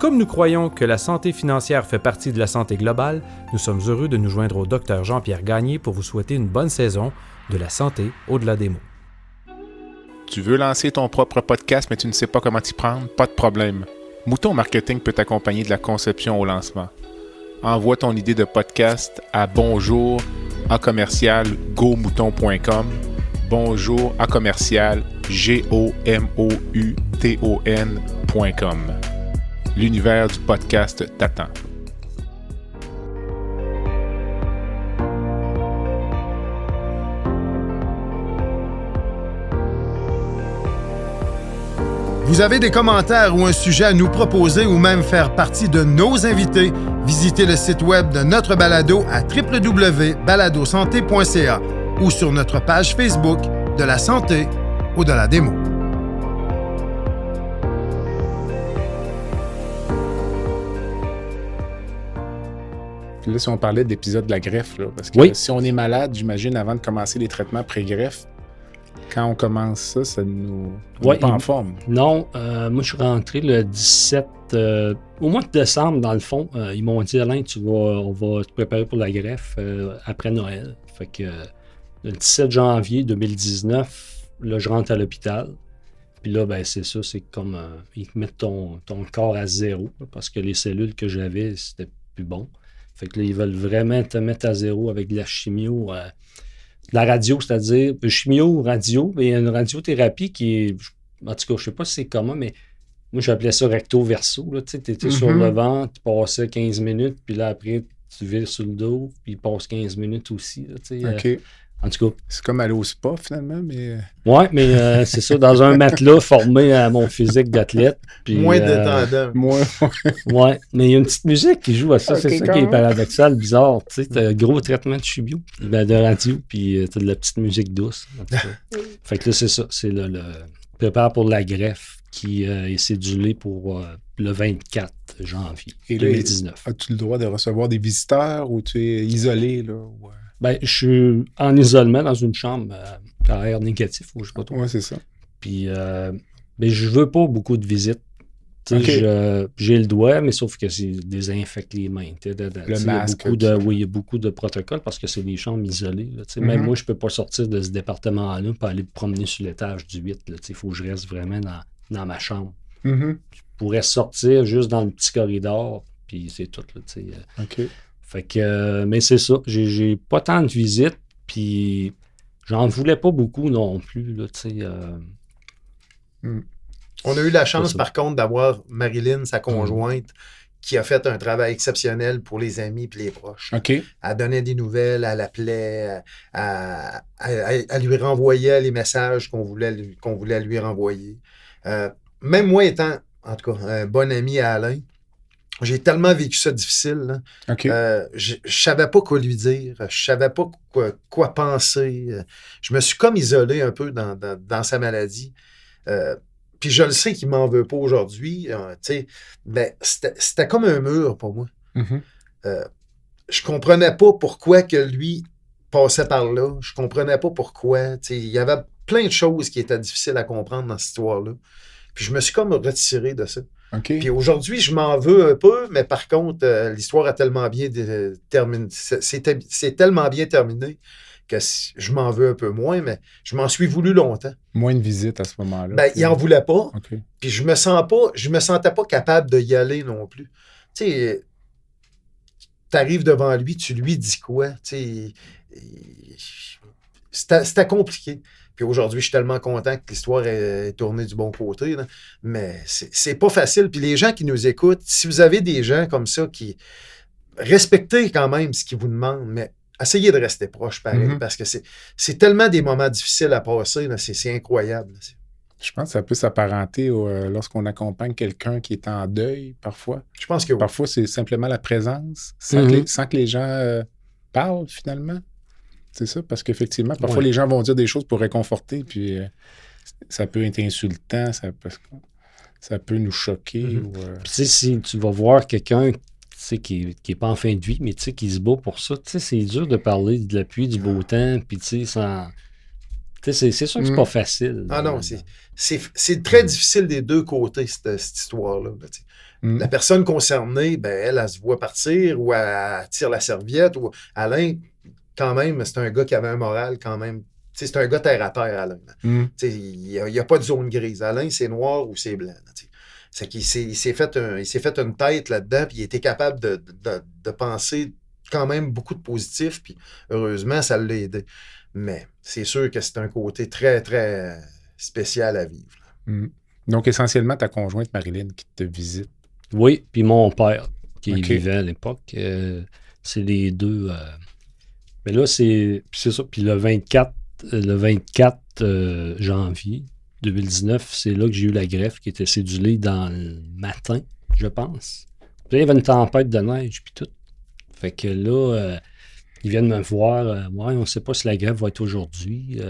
Comme nous croyons que la santé financière fait partie de la santé globale, nous sommes heureux de nous joindre au Dr Jean-Pierre Gagné pour vous souhaiter une bonne saison de la santé au-delà des mots. Tu veux lancer ton propre podcast, mais tu ne sais pas comment t'y prendre? Pas de problème. Mouton Marketing peut t'accompagner de la conception au lancement. Envoie ton idée de podcast à bonjour@gomouton.com. bonjour@gomouton.com. L'univers du podcast t'attend. Vous avez des commentaires ou un sujet à nous proposer ou même faire partie de nos invités, visitez le site web de notre balado à www.baladosanté.ca ou sur notre page Facebook de la santé au-delà des mots. Puis là, si on parlait d'épisode de la greffe, là, parce que si on est malade, j'imagine, avant de commencer les traitements pré-greffe, quand on commence ça, ça nous met pas en forme. Non, moi, je suis rentré le 17, au mois de décembre, dans le fond. Ils m'ont dit, Alain, on va te préparer pour la greffe après Noël. Fait que le 17 janvier 2019, là, je rentre à l'hôpital. Puis là, ben, c'est ça, c'est comme ils te mettent ton corps à zéro, là, parce que les cellules que j'avais, c'était plus bon. Fait que là, ils veulent vraiment te mettre à zéro avec de la chimio, de la radio, c'est-à-dire chimio, radio, mais il y a une radiothérapie qui est, en tout cas, je sais pas si c'est commun, mais moi, j'appelais ça recto-verso. Tu étais sur le ventre, tu passais 15 minutes, puis là, après, tu vires sur le dos, puis il passe 15 minutes aussi. Là, OK. En tout cas. C'est comme aller au spa, finalement, mais... Oui, mais c'est ça, dans un matelas formé à mon physique d'athlète. Puis, moins détendant. Oui, mais il y a une petite musique qui joue à ça. Okay, c'est ça qui est paradoxal, bizarre. Tu sais, t'as un gros traitement de chimio, de radio, puis t'as de la petite musique douce. Fait que là, c'est ça. C'est le prépare pour la greffe qui est cédulé pour le 24 janvier 2019. As-tu le droit de recevoir des visiteurs ou tu es isolé, là? Ouais. Ben, je suis en isolement dans une chambre à air négatif, ou je sais pas trop. Oui, c'est ça. Puis, mais je veux pas beaucoup de visites. Okay. J'ai le doigt, mais sauf que c'est désinfecte les mains. Le masque. Il y a beaucoup de protocoles parce que c'est des chambres isolées. Là, même moi, je peux pas sortir de ce département-là pour aller me promener sur l'étage du 8. Il faut que je reste vraiment dans ma chambre. Je pourrais sortir juste dans le petit corridor, puis c'est tout. Là, OK. Fait que, mais c'est ça, j'ai pas tant de visites, puis j'en voulais pas beaucoup non plus, là, tu sais. On a eu la chance, par contre, d'avoir Marilyn, sa conjointe, qui a fait un travail exceptionnel pour les amis et les proches. OK. Elle donnait des nouvelles, elle appelait, elle lui renvoyait les messages qu'on voulait lui renvoyer. Même moi, étant en tout cas, un bon ami à Alain. J'ai tellement vécu ça difficile. Là. OK. Je savais pas quoi lui dire. Je savais pas quoi penser. Je me suis comme isolé un peu dans sa maladie. Puis je le sais qu'il m'en veut pas aujourd'hui. Ben, c'était comme un mur pour moi. Mhm. Je comprenais pas pourquoi que lui passait par là. Je comprenais pas pourquoi. Il y avait plein de choses qui étaient difficiles à comprendre dans cette histoire-là. Puis je me suis comme retiré de ça. OK. Puis aujourd'hui, je m'en veux un peu, mais par contre, l'histoire a tellement bien terminé. C'est tellement bien terminé que je m'en veux un peu moins, mais je m'en suis voulu longtemps. Moins de visites à ce moment-là. Ben, il en voulait pas. OK. Puis je me sentais pas capable de y aller non plus. Tu sais, t'arrives devant lui, tu lui dis quoi? Tu sais, c'était compliqué. Puis aujourd'hui, je suis tellement content que l'histoire est tournée du bon côté. Là. Mais c'est pas facile. Puis les gens qui nous écoutent, si vous avez des gens comme ça qui respectez quand même ce qu'ils vous demandent, mais essayez de rester proche pareil, parce que c'est tellement des moments difficiles à passer. Là, c'est incroyable. Là. Je pense que ça peut s'apparenter lorsqu'on accompagne quelqu'un qui est en deuil, parfois. Je pense que oui. Parfois, c'est simplement la présence, sans que les gens parlent, finalement. C'est ça, parce qu'effectivement, parfois, les gens vont dire des choses pour réconforter, puis ça peut être insultant, ça peut nous choquer. Puis, tu sais, si tu vas voir quelqu'un qui n'est pas en fin de vie, mais qui se bat pour ça, c'est dur de parler de la pluie, du beau temps, puis sans... C'est sûr que c'est pas facile. Ah non, c'est très difficile des deux côtés, cette histoire-là. La personne concernée, ben, elle se voit partir ou elle tire la serviette. Ou Alain, quand même, c'est un gars qui avait un moral quand même. C'est un gars terre à terre, Alain. Il n'y a pas de zone grise. Alain, c'est noir ou c'est blanc. C'est qu'il s'est fait une tête là-dedans, puis il était capable de penser quand même beaucoup de positif, puis heureusement, ça l'a aidé. Mais c'est sûr que c'est un côté très, très spécial à vivre. Donc, essentiellement, ta conjointe Marilyn qui te visite. Oui, puis mon père, qui vivait à l'époque, c'est les deux. Mais là, c'est ça. Puis le 24 janvier 2019, c'est là que j'ai eu la greffe qui était cédulée dans le matin, je pense. Puis là, il y avait une tempête de neige, puis tout. Fait que là, ils viennent me voir. Ouais, on ne sait pas si la greffe va être aujourd'hui.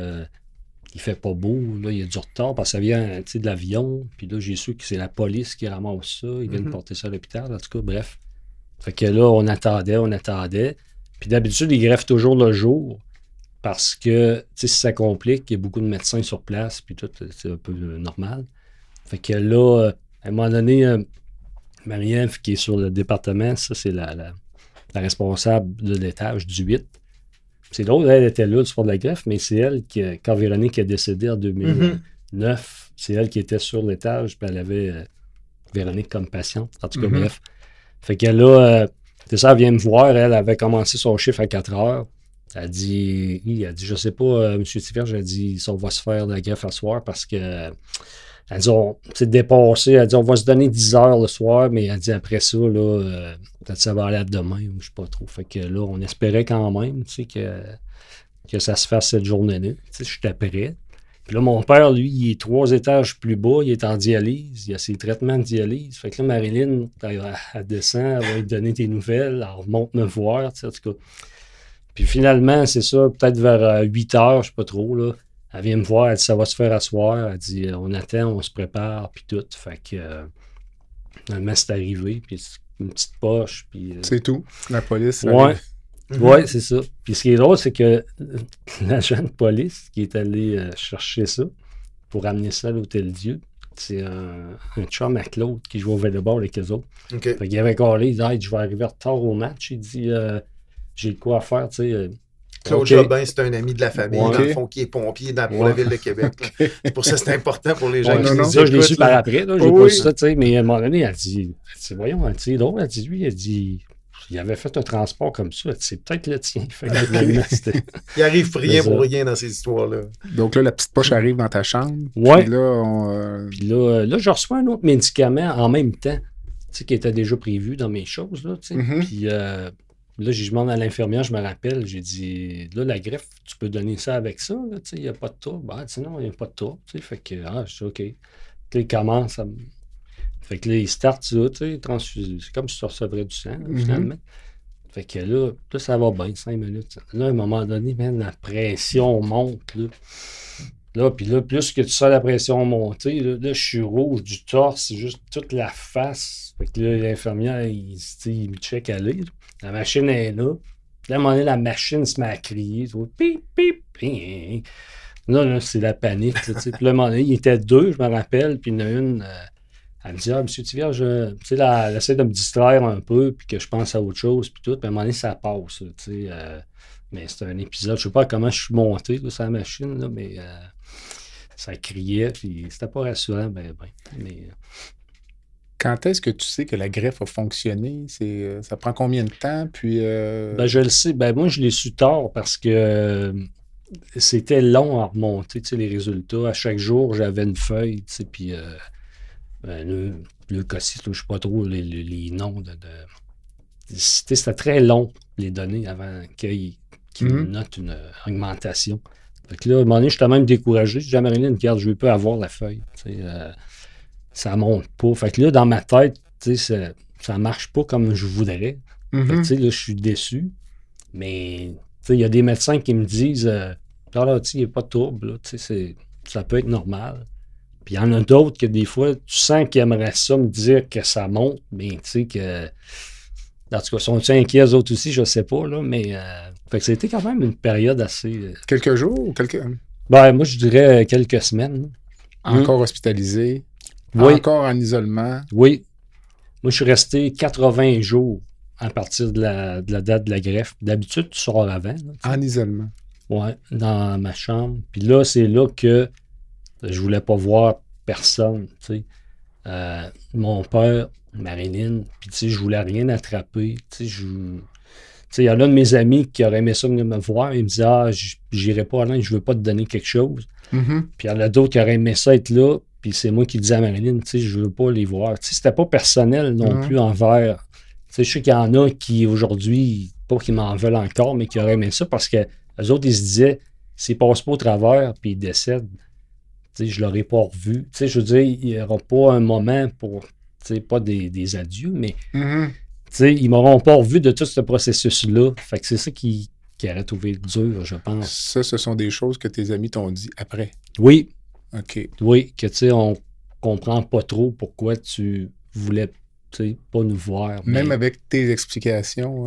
Il fait pas beau. Là, il y a du retard parce que ça vient de l'avion. Puis là, j'ai su que c'est la police qui ramasse ça. Ils viennent porter ça à l'hôpital. En tout cas, bref. Fait que là, on attendait. Puis d'habitude, ils greffent toujours le jour parce que si ça complique, il y a beaucoup de médecins sur place. Puis tout, c'est un peu normal. Fait que là, à un moment donné, Marie-Ève, qui est sur le département, ça, c'est la responsable de l'étage du 8. C'est drôle, elle était là du soir de la greffe, mais c'est elle qui, quand Véronique est décédée en 2009, c'est elle qui était sur l'étage, puis elle avait Véronique comme patiente. En tout cas, bref. Fait que là, c'est ça, elle vient me voir, elle avait commencé son chiffre à 4 heures. Elle dit, je sais pas, M. Tivierge, elle dit, on va se faire de la greffe à soir parce que elle dit, c'est dépassé. Elle dit, on va se donner 10 heures le soir, mais elle dit, après ça, là, peut-être ça va aller à demain, ou je sais pas trop. Fait que là, on espérait quand même, que ça se fasse cette journée-là. Je suis prêt. Puis là, mon père, lui, il est 3 étages plus bas, il est en dialyse, il a ses traitements de dialyse. Fait que là, Marilyn, elle descend, elle va lui donner tes nouvelles, elle remonte me voir, en tout cas. Puis finalement, c'est ça, peut-être vers 8 heures, je sais pas trop, là. Elle vient me voir, elle dit ça va se faire asseoir. Elle dit on attend, on se prépare, puis tout. Fait que finalement, c'est arrivé, puis une petite poche. Puis, c'est tout, la police. Ouais, c'est ça. Puis ce qui est drôle, c'est que l'agent de police qui est allé chercher ça pour amener ça à l'Hôtel Dieu, c'est un chum à Claude qui joue au volleyball avec eux autres. Okay. Fait qu'il avait collé, il dit je vais arriver en retard au match. Il dit j'ai quoi à faire, tu sais. Claude Jobin, c'est un ami de la famille, dans le fond, qui est pompier pour la ville de Québec. C'est pour ça que c'est important pour les gens qui nous écoutent. Je l'ai su par après, là, j'ai pas su ça, tu sais, mais à un moment donné, elle dit, voyons, c'est drôle, elle dit, lui, il avait fait un transport comme ça, c'est peut-être le tien. Il arrive rien pour rien dans ces histoires-là. Donc là, la petite poche arrive dans ta chambre. Ouais. Puis là, là, je reçois un autre médicament en même temps, tu sais, qui était déjà prévu dans mes choses, là, tu sais. Puis là, je demande à l'infirmière, je me rappelle, j'ai dit, là, la greffe, tu peux donner ça avec ça, là, tu sais, il n'y a pas de trouble. Ah, tu sais, non, il n'y a pas de trouble, tu sais, fait que, je dis, OK. Puis il commence à me... Fait que là, il start ça, tu sais, transfuser. C'est comme si tu recevrais du sang, là, finalement. Fait que là, ça va bien, 5 minutes. Là, à un moment donné, man, la pression monte, là. Puis là, plus que tu sens la pression monter, là, je suis rouge du torse, c'est juste toute la face. Fait que là, l'infirmière, il me check aller. Là. La machine est là. Là, à un moment donné, la machine se met à crier. Pip, pip, pip. Là, c'est la panique. Puis là, à un moment donné, il était 2, je me rappelle. Puis il y en a une, elle me dit, Monsieur Tivierge, elle essaie de me distraire un peu, puis que je pense à autre chose, puis tout. Puis à un moment donné, ça passe. Mais c'est un épisode, je sais pas comment je suis monté là, sur la machine, là, mais ça criait, puis c'était pas rassurant, mais. Quand est-ce que tu sais que la greffe a fonctionné? Ça prend combien de temps? Puis, Ben, je le sais. Ben, moi, je l'ai su tard parce que c'était long à remonter, les résultats. À chaque jour, j'avais une feuille, puis le COSIS, je ne sais pas trop les noms c'était très long, les données, avant qu'il note une augmentation. Fait que là, à un moment donné, j'étais même découragé. Je dis à Marilyn, regarde, je ne veux pas avoir la feuille. Ça monte pas. Fait que là, dans ma tête, ça marche pas comme je voudrais. Fait que là, je suis déçu. Mais il y a des médecins qui me disent là, il n'y a pas de trouble. Là, ça peut être normal. Puis il y en a d'autres que des fois, tu sens qu'ils aimeraient ça me dire que ça monte, mais tu sais que. En tout cas, sont-ils inquiets eux autres aussi, je sais pas, là, mais. Fait que c'était quand même une période assez. Quelques jours ou Ben, moi, je dirais quelques semaines. Encore hospitalisé? Oui. Encore en isolement? Oui. Moi, je suis resté 80 jours à partir de la date de la greffe. D'habitude, tu sors avant. Là, en isolement? Oui, dans ma chambre. Puis là, c'est là que je voulais pas voir personne, tu sais. Mon père, Marilyn, puis tu sais, je voulais rien attraper. Tu sais, il y en a de mes amis qui auraient aimé ça venir me voir. Ils me disaient, j'irai pas là, je veux pas te donner quelque chose. Puis il y en a d'autres qui auraient aimé ça être là. Puis c'est moi qui disais à Marilyn, tu sais, je veux pas les voir. Tu sais, c'était pas personnel non plus envers. Tu sais, je sais qu'il y en a qui aujourd'hui, pas qu'ils m'en veulent encore, mais qui auraient aimé ça parce que les autres, ils se disaient, s'ils passent pas au travers puis ils décèdent, tu sais, je l'aurais pas revu. Tu sais, je veux dire, il n'y aura pas un moment pour, tu sais, pas des adieux, mais tu sais, ils m'auront pas revu de tout ce processus-là. Fait que c'est ça qui aurait trouvé dur, je pense. Ça, ce sont des choses que tes amis t'ont dit après? Oui. OK. Oui, que tu sais, on comprend pas trop pourquoi tu voulais, tu sais, pas nous voir. Même avec tes explications?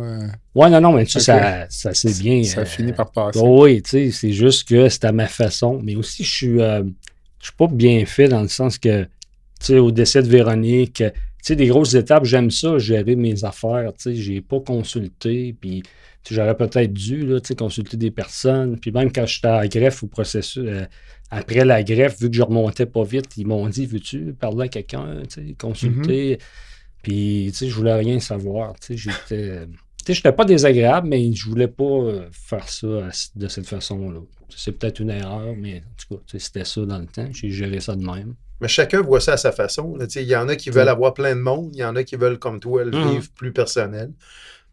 Ouais, non, mais tu sais, ça c'est bien. Ça finit par passer. Oui, tu sais, c'est juste que c'est à ma façon. Mais aussi, je suis pas bien fait dans le sens que, tu sais, au décès de Véronique, tu sais, des grosses étapes, j'aime ça, gérer mes affaires, tu sais, j'ai pas consulté, puis j'aurais peut-être dû, là, tu sais, consulter des personnes. Puis même quand j'étais à la greffe au processus, après la greffe, vu que je remontais pas vite, ils m'ont dit, veux-tu parler à quelqu'un, tu sais, consulter? Puis, tu sais, je voulais rien savoir, tu sais, j'étais pas désagréable, mais je voulais pas faire ça de cette façon-là. C'est peut-être une erreur, mais en tout cas, c'était ça dans le temps. J'ai géré ça de même. Mais chacun voit ça à sa façon. Il y en a qui veulent avoir plein de monde, il y en a qui veulent, comme toi, le vivre plus personnel.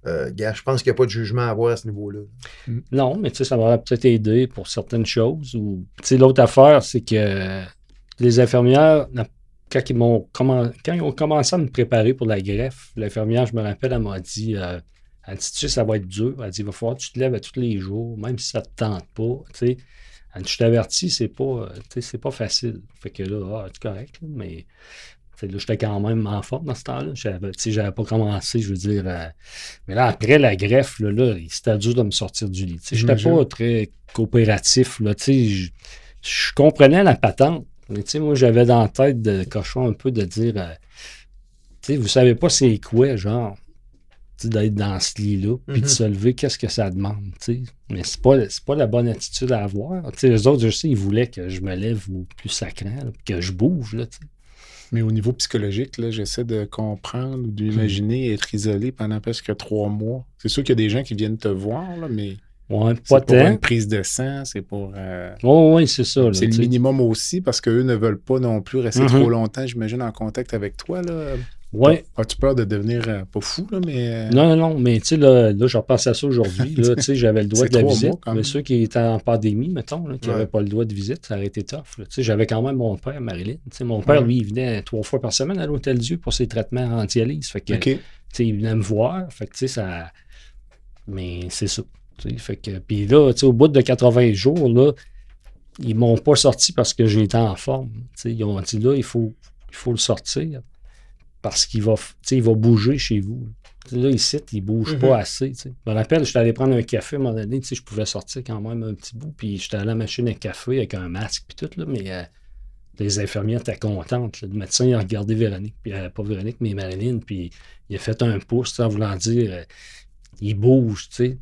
Je pense qu'il n'y a pas de jugement à avoir à ce niveau-là. Non, mais tu sais, ça m'aurait peut-être aidé pour certaines choses. Ou, tu sais, l'autre affaire, c'est que les infirmières, quand ils ont commencé à me préparer pour la greffe, l'infirmière, je me rappelle, elle m'a dit, elle dit, tu sais, ça va être dur. Elle dit, il va falloir que tu te lèves à tous les jours, même si ça ne te tente pas. Tu sais, elle dit, je t'avertis, c'est pas facile. Fait que là, c'est correct, mais là, j'étais quand même en forme dans ce temps-là. J'avais pas commencé, je veux dire. Mais là, après la greffe, là, c'était dur de me sortir du lit. Je n'étais pas très coopératif. Là, je comprenais la patente. Mais moi, j'avais dans la tête de cochon un peu de dire vous savez pas c'est quoi, genre, d'être dans ce lit-là, puis de se lever, qu'est-ce que ça demande, t'sais. Mais c'est pas la bonne attitude à avoir. Les autres, je sais, ils voulaient que je me lève au plus sacrant, là, que je bouge, là, t'sais. Mais au niveau psychologique, là, j'essaie de comprendre ou d'imaginer être isolé pendant presque 3 mois. C'est sûr qu'il y a des gens qui viennent te voir, là, mais ouais, c'est pour une prise de sang, c'est pour... oui, c'est ça. Là, c'est le minimum aussi, parce qu'eux ne veulent pas non plus rester trop longtemps, j'imagine, en contact avec toi, là. Ouais. As-tu peur de devenir pas fou, là, mais... Non, mais tu sais, là, je repense à ça aujourd'hui. Là, tu sais, j'avais le droit C'est de la 3 visite. mois, quand Mais même. ceux qui étaient en pandémie, mettons, là, qui Ouais. n'avaient pas le droit de visite, ça aurait été tough. Là. Tu sais, j'avais quand même mon père, Marilyn. Tu sais, mon père, lui, il venait 3 fois par semaine à l'Hôtel-Dieu pour ses traitements en dialyse. Fait que, OK. tu sais, il venait me voir. Fait que, tu sais, ça... Mais c'est ça. Tu sais, fait que... Puis là, tu sais, au bout de 80 jours, là, ils m'ont pas sorti parce que j'étais en forme. Tu sais, ils ont dit, là, il faut le sortir parce qu'il va, tu sais, il va bouger chez vous. Tu sais, là, ici, il ne bouge pas assez. Tu sais. Je me rappelle, j'étais allé prendre un café à un moment donné, tu sais, je pouvais sortir quand même un petit bout, puis j'étais allé à la machine à café avec un masque, puis tout, là, mais les infirmières étaient contentes. Là. Le médecin, il a regardé Véronique, puis pas Véronique, mais Marilyn, puis il a fait un pouce, en voulant dire, il bouge, tu sais.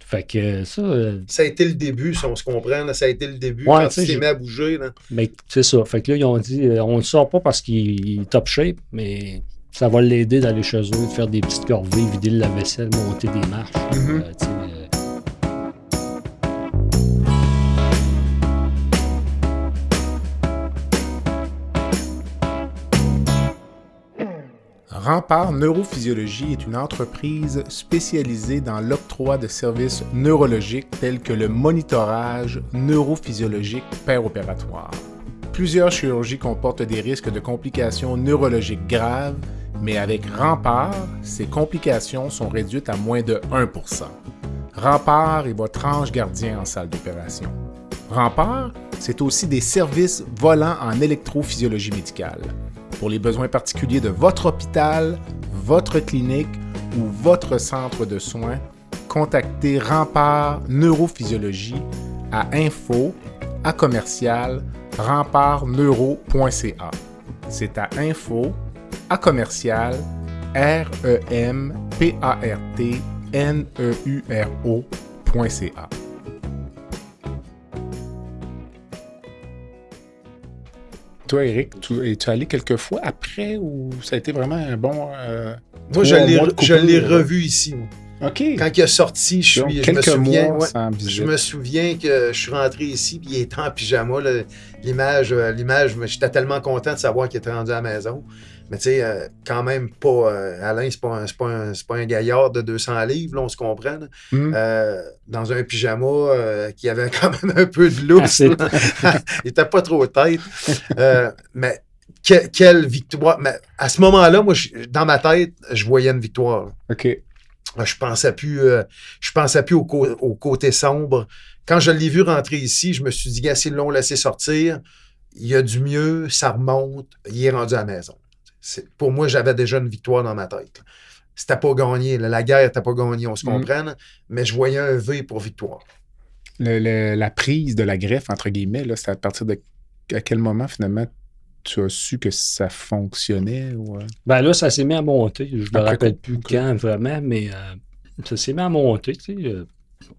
Fait que ça... Ça a été le début, si on se comprend. Là, ça a été le début Ouais, quand tu sais, tu t'es mis à bouger. Là. Mais c'est ça. Fait que là, ils ont dit, on le sort pas parce qu'il est top shape, mais ça va l'aider d'aller chez eux, de faire des petites corvées, vider le lave-vaisselle, monter des marches. Tu sais, Rempart Neurophysiologie est une entreprise spécialisée dans l'octroi de services neurologiques tels que le monitorage neurophysiologique péropératoire. Plusieurs chirurgies comportent des risques de complications neurologiques graves, mais avec Rempart, ces complications sont réduites à moins de 1%. Rempart est votre ange gardien en salle d'opération. Rempart, c'est aussi des services volants en électrophysiologie médicale. Pour les besoins particuliers de votre hôpital, votre clinique ou votre centre de soins, contactez Rempart Neurophysiologie à info@rempartneuro.ca. C'est à info@rempartneuro.ca. Toi, Eric, tu es-tu allé quelques fois après ou ça a été vraiment un bon... Moi, je l'ai revu ici. Moi. OK. Quand il est sorti, je me souviens, mois sans visite. je me souviens que je suis rentré ici et il était en pyjama. Là. L'image, j'étais tellement content de savoir qu'il était rendu à la maison. Mais tu sais, quand même pas... Alain, c'est pas un gaillard de 200 livres, là, on se comprend. Là. Dans un pyjama qui avait quand même un peu de lousse. Il était pas trop tête. Mais quelle victoire. Mais à ce moment-là, moi, dans ma tête, je voyais une victoire. Là. OK. Je pensais plus au côté sombre. Quand je l'ai vu rentrer ici, je me suis dit, gars, s'ils l'ont laissé sortir, il y a du mieux, ça remonte, il est rendu à la maison. Pour moi, j'avais déjà une victoire dans ma tête. Là. C'était pas gagné. Là. La guerre n'était pas gagnée, on se comprend, mais je voyais un V pour victoire. La prise de la greffe, entre guillemets, là, c'est à partir de à quel moment, finalement, tu as su que ça fonctionnait? Ou... Ben là, ça s'est mis à monter. Je ne me rappelle plus Okay. quand vraiment, mais ça s'est mis à monter. Tu sais,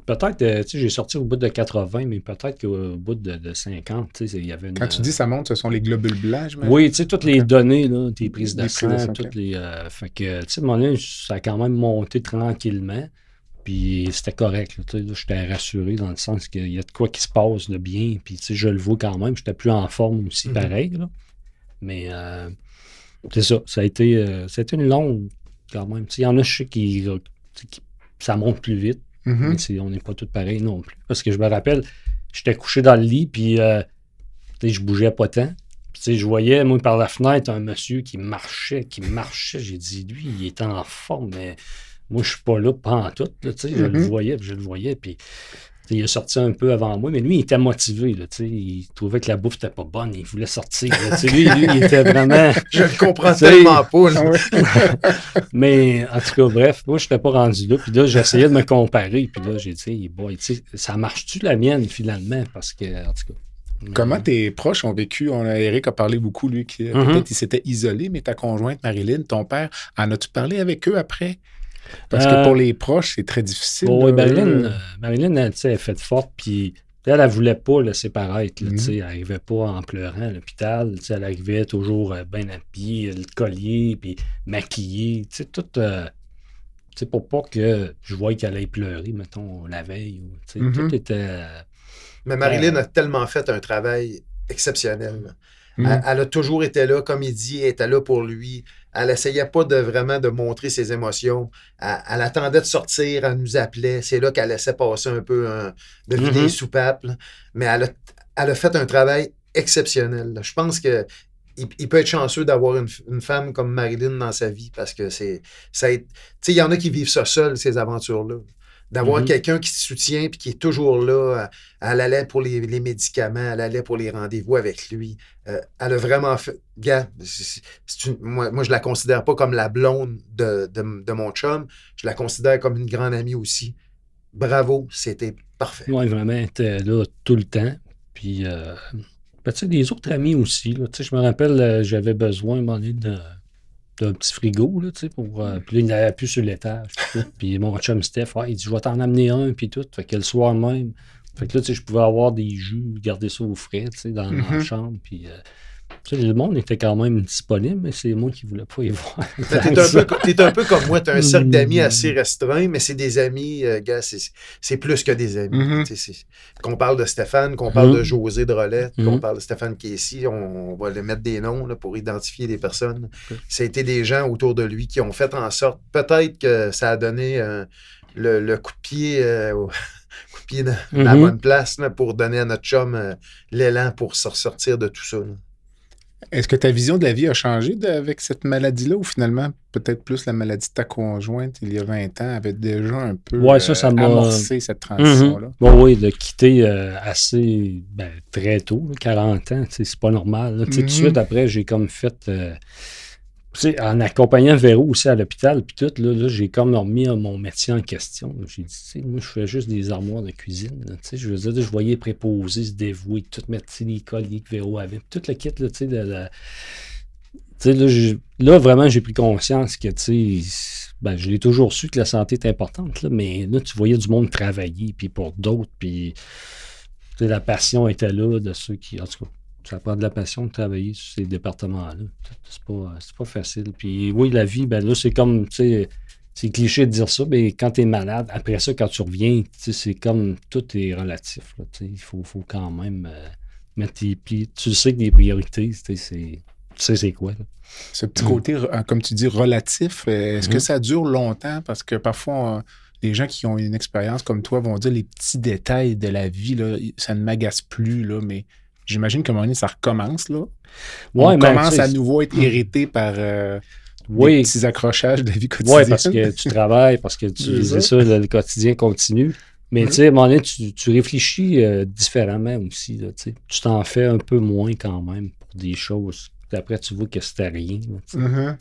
peut-être, tu sais, j'ai sorti au bout de 80, mais peut-être qu'au bout de 50, tu sais, il y avait une... Quand tu dis ça monte, ce sont les globules blancs, je Oui, tu sais, toutes les données, là, tes prises de Les sang, prises de sang, toutes les... fait que, tu sais, à un moment donné, ça a quand même monté tranquillement, puis c'était correct. Là, tu sais, là, j'étais rassuré dans le sens qu'il y a de quoi qui se passe de bien, puis tu sais, je le vois quand même, j'étais plus en forme aussi, pareil, là. Mais c'est ça, ça a été une longue, quand même. Tu sais, il y en a, je sais, qui ça monte plus vite. Mais on n'est pas tous pareils non plus. Parce que je me rappelle, j'étais couché dans le lit, puis je bougeais pas tant. Puis je voyais, moi, par la fenêtre, un monsieur qui marchait. J'ai dit, lui, il est en forme, mais moi, je suis pas là pantoute. Là, je le voyais, puis il est sorti un peu avant moi, mais lui, il était motivé. Là, il trouvait que la bouffe n'était pas bonne, il voulait sortir. Là, lui, il était vraiment... Je le comprends tellement pas. Là. Mais en tout cas, bref, moi, je n'étais pas rendu là. Puis là, j'essayais de me comparer. Puis là, j'ai dit, boy, ça marche-tu la mienne, finalement? Parce que, en tout cas... Comment tes proches ont vécu? Eric a parlé beaucoup, lui, qui peut-être il s'était isolé, mais ta conjointe, Marilyn, ton père, en as-tu parlé avec eux après? Parce que pour les proches, c'est très difficile. Oui, Marilyn, elle est faite forte, puis elle ne voulait pas laisser paraître. Là, elle n'arrivait pas en pleurant à l'hôpital. Elle arrivait toujours bien habillée, le collier, puis maquillée. Tout pour pas que je voie qu'elle aille pleurer, mettons, la veille. Tout était... Mais Marilyn a tellement fait un travail exceptionnel. Elle a toujours été là, comme il dit, elle était là pour lui. Elle essayait pas vraiment de montrer ses émotions. Elle attendait de sortir, elle nous appelait. C'est là qu'elle laissait passer un peu de vider les soupapes. Là. Mais elle a fait un travail exceptionnel. Là. Je pense que il peut être chanceux d'avoir une femme comme Marilyn dans sa vie parce que tu sais, il y en a qui vivent ça seul, ces aventures-là. D'avoir quelqu'un qui te soutient et qui est toujours là. Elle allait pour les médicaments, elle allait pour les rendez-vous avec lui. Elle a vraiment fait... Gars, moi, je la considère pas comme la blonde de mon chum. Je la considère comme une grande amie aussi. Bravo, c'était parfait. Oui, vraiment, elle était là tout le temps. Puis, tu sais, des autres amis aussi. Là, je me rappelle, j'avais besoin à un moment donné d'un petit frigo, là, tu sais, pour... puis là, il n'avait plus sur l'étage. Puis mon chum Steph, il dit, je vais t'en amener un, puis tout. Fait que le soir même, fait que là, tu sais, je pouvais avoir des jus, garder ça au frais, tu sais, dans la chambre, puis... tu sais, le monde était quand même disponible, mais c'est moi qui ne voulais pas y voir. T'es un peu comme moi, t'as un cercle d'amis assez restreint, mais c'est des amis, gars, c'est plus que des amis. Qu'on parle de Stéphane, qu'on parle de José Drolet, qu'on parle de Stéphane Casey, on va le mettre des noms là, pour identifier des personnes. Ça a été des gens autour de lui qui ont fait en sorte, peut-être que ça a donné le coup de pied... coup de pied dans la bonne place là, pour donner à notre chum l'élan pour se ressortir de tout ça. Là. Est-ce que ta vision de la vie a changé avec cette maladie-là ou finalement, peut-être plus la maladie de ta conjointe il y a 20 ans avait déjà un peu ça m'a amorcé cette transition-là? Oui, de quitter assez très tôt, là, 40 ans, c'est pas normal. Là. Tout de suite après, j'ai comme fait... en accompagnant Véro aussi à l'hôpital, puis tout, là, j'ai comme remis mon métier en question. J'ai dit, moi, je fais juste des armoires de cuisine. Là, je veux dire, je voyais préposer, se dévouer, tout mettre les colliers que Véro avait, tout le kit, là, tu sais, là, vraiment, j'ai pris conscience que, tu sais, je l'ai toujours su que la santé est importante, là, mais là, tu voyais du monde travailler, puis pour d'autres, puis, tu sais, la passion était là de ceux qui, en tout cas, ça prend de la passion de travailler sur ces départements-là. C'est pas facile. Puis oui, la vie, là, c'est comme, tu sais, c'est cliché de dire ça, mais quand tu es malade, après ça, quand tu reviens, tu sais, c'est comme, tout est relatif. Là, il faut quand même mettre tes pieds. Tu sais que les priorités, tu sais c'est quoi. Là. Ce petit côté, comme tu dis, relatif, est-ce que ça dure longtemps? Parce que parfois, les gens qui ont une expérience comme toi vont dire les petits détails de la vie, là, ça ne m'agace plus, là, mais... J'imagine qu'à un moment donné, ça recommence, là. On commence à nouveau être irrité par des petits accrochages de la vie quotidienne. Oui, parce que tu travailles, parce que c'est ça, le quotidien continue. Mais tu sais, à un moment donné, tu réfléchis différemment aussi. Là, tu t'en fais un peu moins quand même pour des choses. Après, tu vois que c'était rien. Là,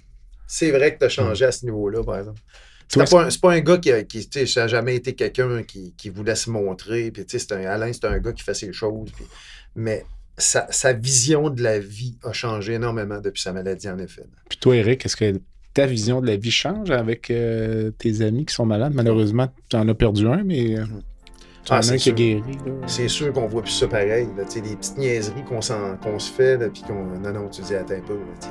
c'est vrai que tu as changé à ce niveau-là, par exemple. C'est pas un gars qui ça n'a jamais été quelqu'un qui voulait se montrer. Puis, Alain, c'est un gars qui fait ses choses. Mais sa vision de la vie a changé énormément depuis sa maladie, en effet. Puis toi, Eric, est-ce que ta vision de la vie change avec tes amis qui sont malades? Malheureusement, tu en as perdu un, mais tu en as un qui a guéri. Là. C'est sûr qu'on voit plus ça pareil. Là, des petites niaiseries qu'on se fait, là, puis qu'on... Non, tu dis, attends un peu. Là,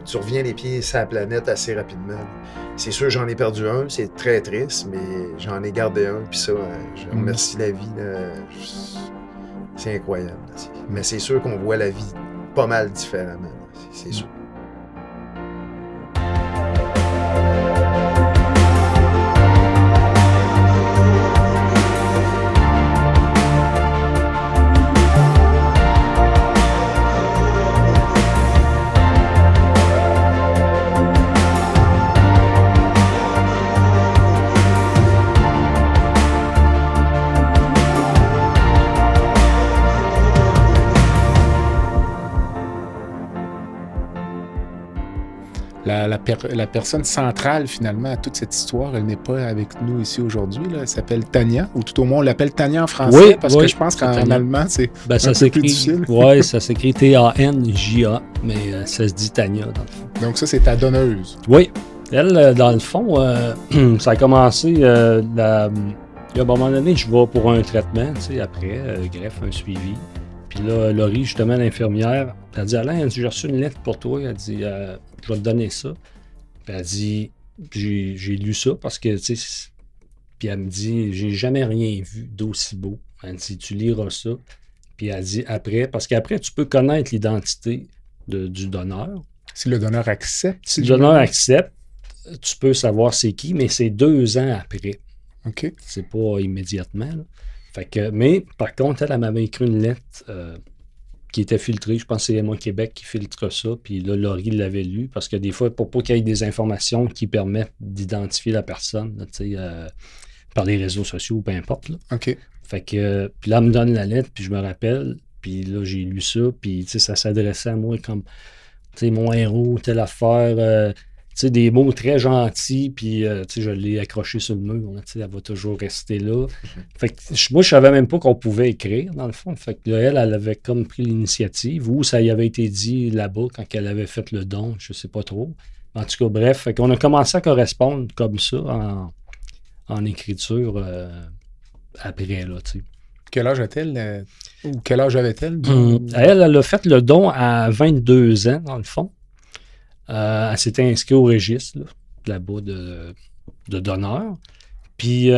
tu reviens les pieds sur la planète assez rapidement. Là. C'est sûr, j'en ai perdu un, c'est très triste, mais j'en ai gardé un, puis ça, je remercie la vie. Là, c'est incroyable. Là. Mais c'est sûr qu'on voit la vie pas mal différemment. Là. C'est sûr. La personne centrale, finalement, à toute cette histoire, elle n'est pas avec nous ici aujourd'hui. Là. Elle s'appelle Tania, ou tout au moins, on l'appelle Tania en français, parce que je pense qu'en allemand, c'est un peu plus difficile. Oui, ça s'écrit T-A-N-J-A, mais ça se dit Tania, dans le fond. Donc ça, c'est ta donneuse. Oui. Elle, dans le fond, ça a commencé... il y a un moment donné, je vais pour un traitement, tu sais, après, greffe, un suivi. Puis là, Laurie, justement, l'infirmière, elle dit « Alain, j'ai reçu une lettre pour toi. » Elle dit « Je vais te donner ça. » Puis elle dit « J'ai lu ça parce que, tu sais... » Puis elle me dit « J'ai jamais rien vu d'aussi beau. » Elle dit « Tu liras ça. » Puis elle dit « Après, parce qu'après, tu peux connaître l'identité du donneur. » Si le donneur accepte. Si le donneur accepte, tu peux savoir c'est qui, mais c'est 2 ans après. OK. C'est pas immédiatement. Là. Fait que, mais par contre, elle m'avait écrit une lettre qui était filtrée. Je pense que c'est Moi Québec qui filtre ça. Puis là, Laurie l'avait lu. Parce que des fois, pour pas qu'il y ait des informations qui permettent d'identifier la personne, là, par les réseaux sociaux ou peu importe. Là. OK. Fait que, puis là, elle me donne la lettre, puis je me rappelle. Puis là, j'ai lu ça. Puis ça s'adressait à moi comme, mon héros, telle affaire. Des mots très gentils, puis je l'ai accroché sur le mur. Là, elle va toujours rester là. Fait que, moi, je savais même pas qu'on pouvait écrire, dans le fond. Fait que là, elle avait comme pris l'initiative, ou ça y avait été dit là-bas quand elle avait fait le don, je sais pas trop. En tout cas, bref, fait qu'on a commencé à correspondre comme ça en écriture après, là, tu sais. Quel âge a-t-elle? Ou quel âge avait-elle? Elle a fait le don à 22 ans, dans le fond. Elle s'était inscrite au registre là-bas de donneurs. Puis,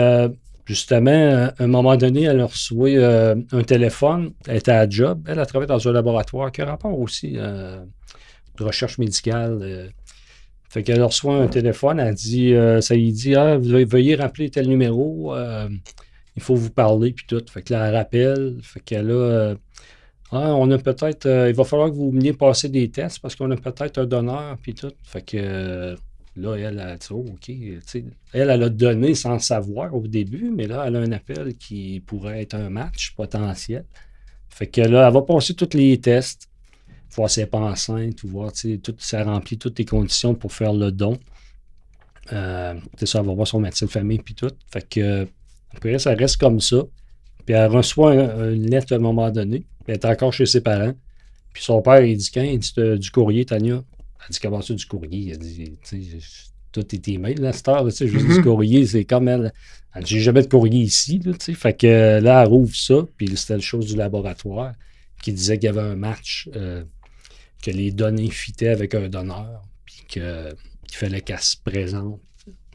justement, à un moment donné, elle a reçu un téléphone. Elle était à job. Elle a travaillé dans un laboratoire qui a rapport aussi de recherche médicale. Fait qu'elle a reçu un téléphone. Elle dit, ça lui dit, veuillez rappeler tel numéro. Il faut vous parler, puis tout. Fait que là, elle rappelle. Fait qu'elle a... on a peut-être... il va falloir que vous veniez passer des tests parce qu'on a peut-être un donneur, puis tout. Fait que là, elle a dit, OK. Elle a donné sans le savoir au début, mais là, elle a un appel qui pourrait être un match potentiel. Fait que là, elle va passer tous les tests, voir si elle n'est pas enceinte, ou voir si elle remplit toutes les conditions pour faire le don. C'est ça, elle va voir son médecin de famille, puis tout. Fait que après, ça reste comme ça. Puis elle reçoit une lettre à un moment donné. Elle est encore chez ses parents. Puis son père, il dit, quand il dit du courrier, Tania? Elle dit, comment ça, du courrier? Elle dit, tout est email, là, cette heure, je dis, du courrier, c'est comme elle. Elle dit, j'ai jamais de courrier ici, là, fait que là, elle rouvre ça, puis c'était le chose du laboratoire qui disait qu'il y avait un match, que les données fitaient avec un donneur, puis qu'il fallait qu'elle se présente,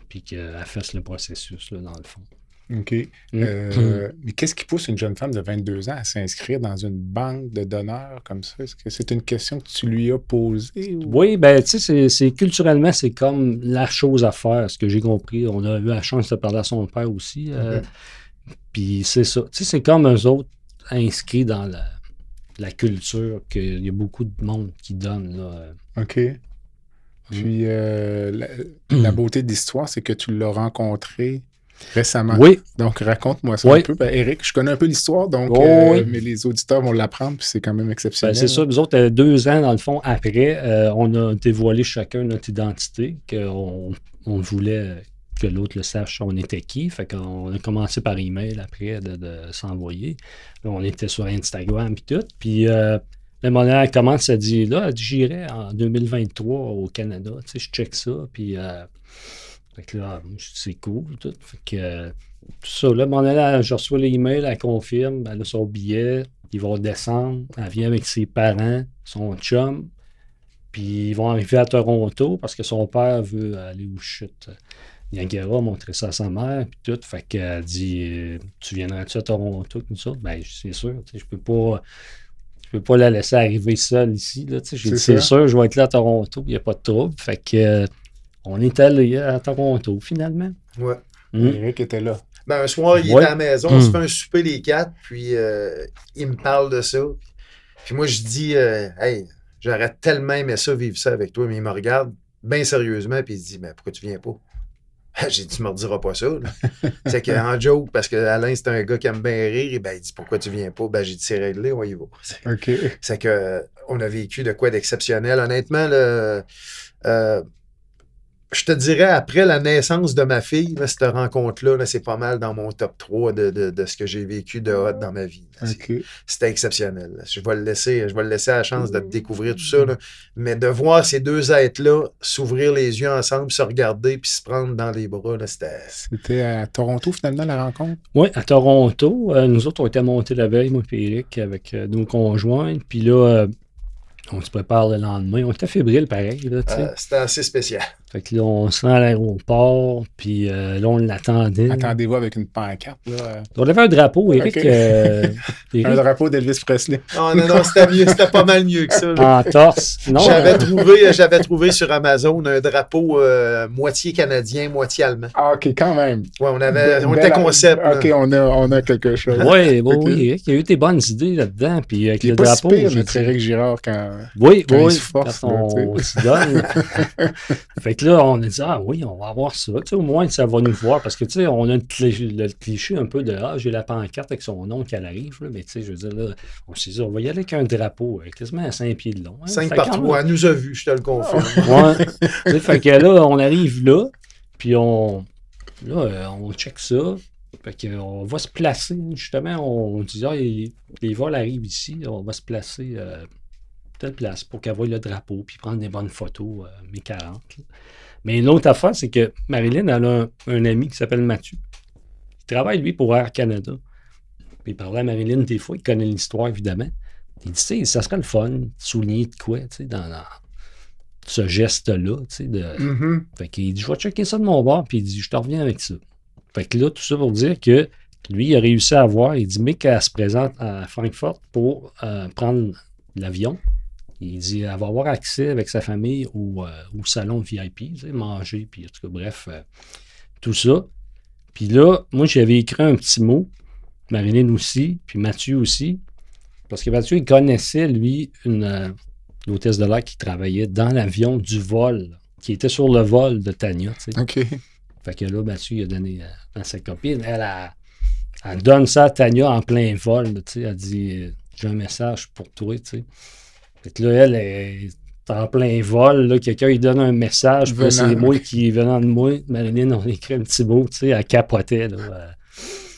puis qu'elle fasse le processus, là, dans le fond. OK. Mais qu'est-ce qui pousse une jeune femme de 22 ans à s'inscrire dans une banque de donneurs comme ça? Est-ce que c'est une question que tu lui as posée? Ou... Oui, ben tu sais, c'est culturellement, c'est comme la chose à faire, ce que j'ai compris. On a eu la chance de parler à son père aussi. Puis c'est ça. Tu sais, c'est comme eux autres inscrits dans la culture, qu'il y a beaucoup de monde qui donne. Là. OK. Puis la beauté de l'histoire, c'est que tu l'as rencontré récemment. Oui. Donc, raconte-moi ça un peu. Ben, Éric, je connais un peu l'histoire, donc mais les auditeurs vont l'apprendre, puis c'est quand même exceptionnel. Ben, c'est ça. Nous autres, 2 ans, dans le fond, après, on a dévoilé chacun notre identité, qu'on voulait que l'autre le sache on était qui. Fait qu'on a commencé par email après de s'envoyer. Là, on était sur Instagram et tout. Puis là, elle commence à dire, là, elle dit, j'irai en 2023 au Canada. Tu sais, je check ça, puis... Fait que là, c'est cool, tout. Fait que, tout ça, là, je reçois l'email, elle confirme, elle a son billet, ils vont descendre, elle vient avec ses parents, son chum, puis ils vont arriver à Toronto parce que son père veut aller au chute Niagara, montrer ça à sa mère, puis tout. Fait qu'elle dit, tu viendrais-tu à Toronto, tout ça? Ben, c'est sûr, je peux pas la laisser arriver seule ici, là, j'ai dit, c'est sûr, je vais être là à Toronto, il n'y a pas de trouble. Fait que, on est allé à Toronto, finalement. Ouais. Éric était là. Ben, un soir, il était à la maison, on se fait un souper les 4, puis il me parle de ça. Puis moi, je dis, hey, j'aurais tellement aimé ça, vivre ça avec toi, mais il me regarde bien sérieusement, puis il se dit, mais pourquoi tu viens pas? J'ai dit, tu me rediras pas ça. C'est qu'en joke, parce que Alain, c'est un gars qui aime bien rire, et ben, il dit, pourquoi tu viens pas? Ben, j'ai dit, c'est réglé, on y va. OK. C'est qu'on a vécu de quoi d'exceptionnel. Honnêtement, je te dirais, après la naissance de ma fille, là, cette rencontre-là, là, c'est pas mal dans mon top 3 de ce que j'ai vécu de hot dans ma vie. Okay. C'était exceptionnel. Là. Je vais le laisser à la chance de découvrir tout ça. Là. Mais de voir ces deux êtres-là s'ouvrir les yeux ensemble, se regarder puis se prendre dans les bras, là, c'était... C'était à Toronto, finalement, la rencontre? Oui, à Toronto. Nous autres, on était montés la veille, moi et Éric, avec nos conjoints. Puis là... on se prépare le lendemain. On était fébrile, pareil. Là, c'était assez spécial. Fait que là, on se rend à l'aéroport, puis là, on l'attendait. Attendez-vous avec une pancarte, là. On avait un drapeau, Éric. Ok. Éric, Un drapeau d'Elvis Presley. Oh, non, c'était mieux, c'était pas mal mieux que ça. Là. en torse. Non, J'avais trouvé sur Amazon un drapeau moitié canadien, moitié allemand. Ah, OK, quand même. Ouais, on était concept. là. OK, on a quelque chose. oui, Ok. oui, Éric, il y a eu des bonnes idées là-dedans. Puis avec Il est le pas si drapeau, pire, j'ai notre dit- Éric Girard, quand Oui, quand il oui, se force, quand là, on se donne. Fait que là, on a dit, ah oui, on va avoir ça. Tu sais, au moins, ça va nous voir. Parce que, tu sais, on a le cliché un peu de, ah, j'ai la pancarte avec son nom qui arrive. Là. Mais, tu sais, je veux dire, là, on s'est dit, on va y aller avec un drapeau, quasiment à 5 pieds de long. Hein. 5 Fait par quand 3, elle nous a vus, je te le confirme. Ouais. Tu sais, fait que là, on arrive là, puis on check ça. Fait qu'on va se placer, justement, on dit, ah, les vols arrivent ici, on va se placer telle place pour qu'elle voie le drapeau, puis prendre des bonnes photos, mes 40. Là. Mais l'autre affaire, c'est que Marilyn, elle a un ami qui s'appelle Mathieu. Il travaille, lui, pour Air Canada. Puis il parlait à Marilyn des fois, il connaît l'histoire, évidemment. Il dit, tu sais, ça serait le fun de souligner de quoi, tu sais, dans ce geste-là, tu sais, de... Mhm. Fait qu'il dit, je vais checker ça de mon bord, puis il dit, je te reviens avec ça. Fait que là, tout ça pour dire que lui, il a réussi à avoir, il dit, mais qu'elle se présente à Francfort pour prendre l'avion. Il dit, elle va avoir accès avec sa famille au salon VIP, tu sais, manger, puis en tout cas, bref, tout ça. Puis là, moi, j'avais écrit un petit mot, Marilyn aussi, puis Mathieu aussi, parce que Mathieu, il connaissait, lui, l'hôtesse de l'air qui travaillait dans l'avion du vol, qui était sur le vol de Tania, tu sais. OK. Fait que là, Mathieu, il a donné à sa copine. Elle donne ça à Tania en plein vol. Tu sais, elle dit, j'ai un message pour toi. Tu sais. Fait que là, elle est en plein vol. Là, quelqu'un lui donne un message. Puis là, c'est moi qui venant de moi. Marilyn, on écrit un petit mot. Tu sais, elle capotait. Là.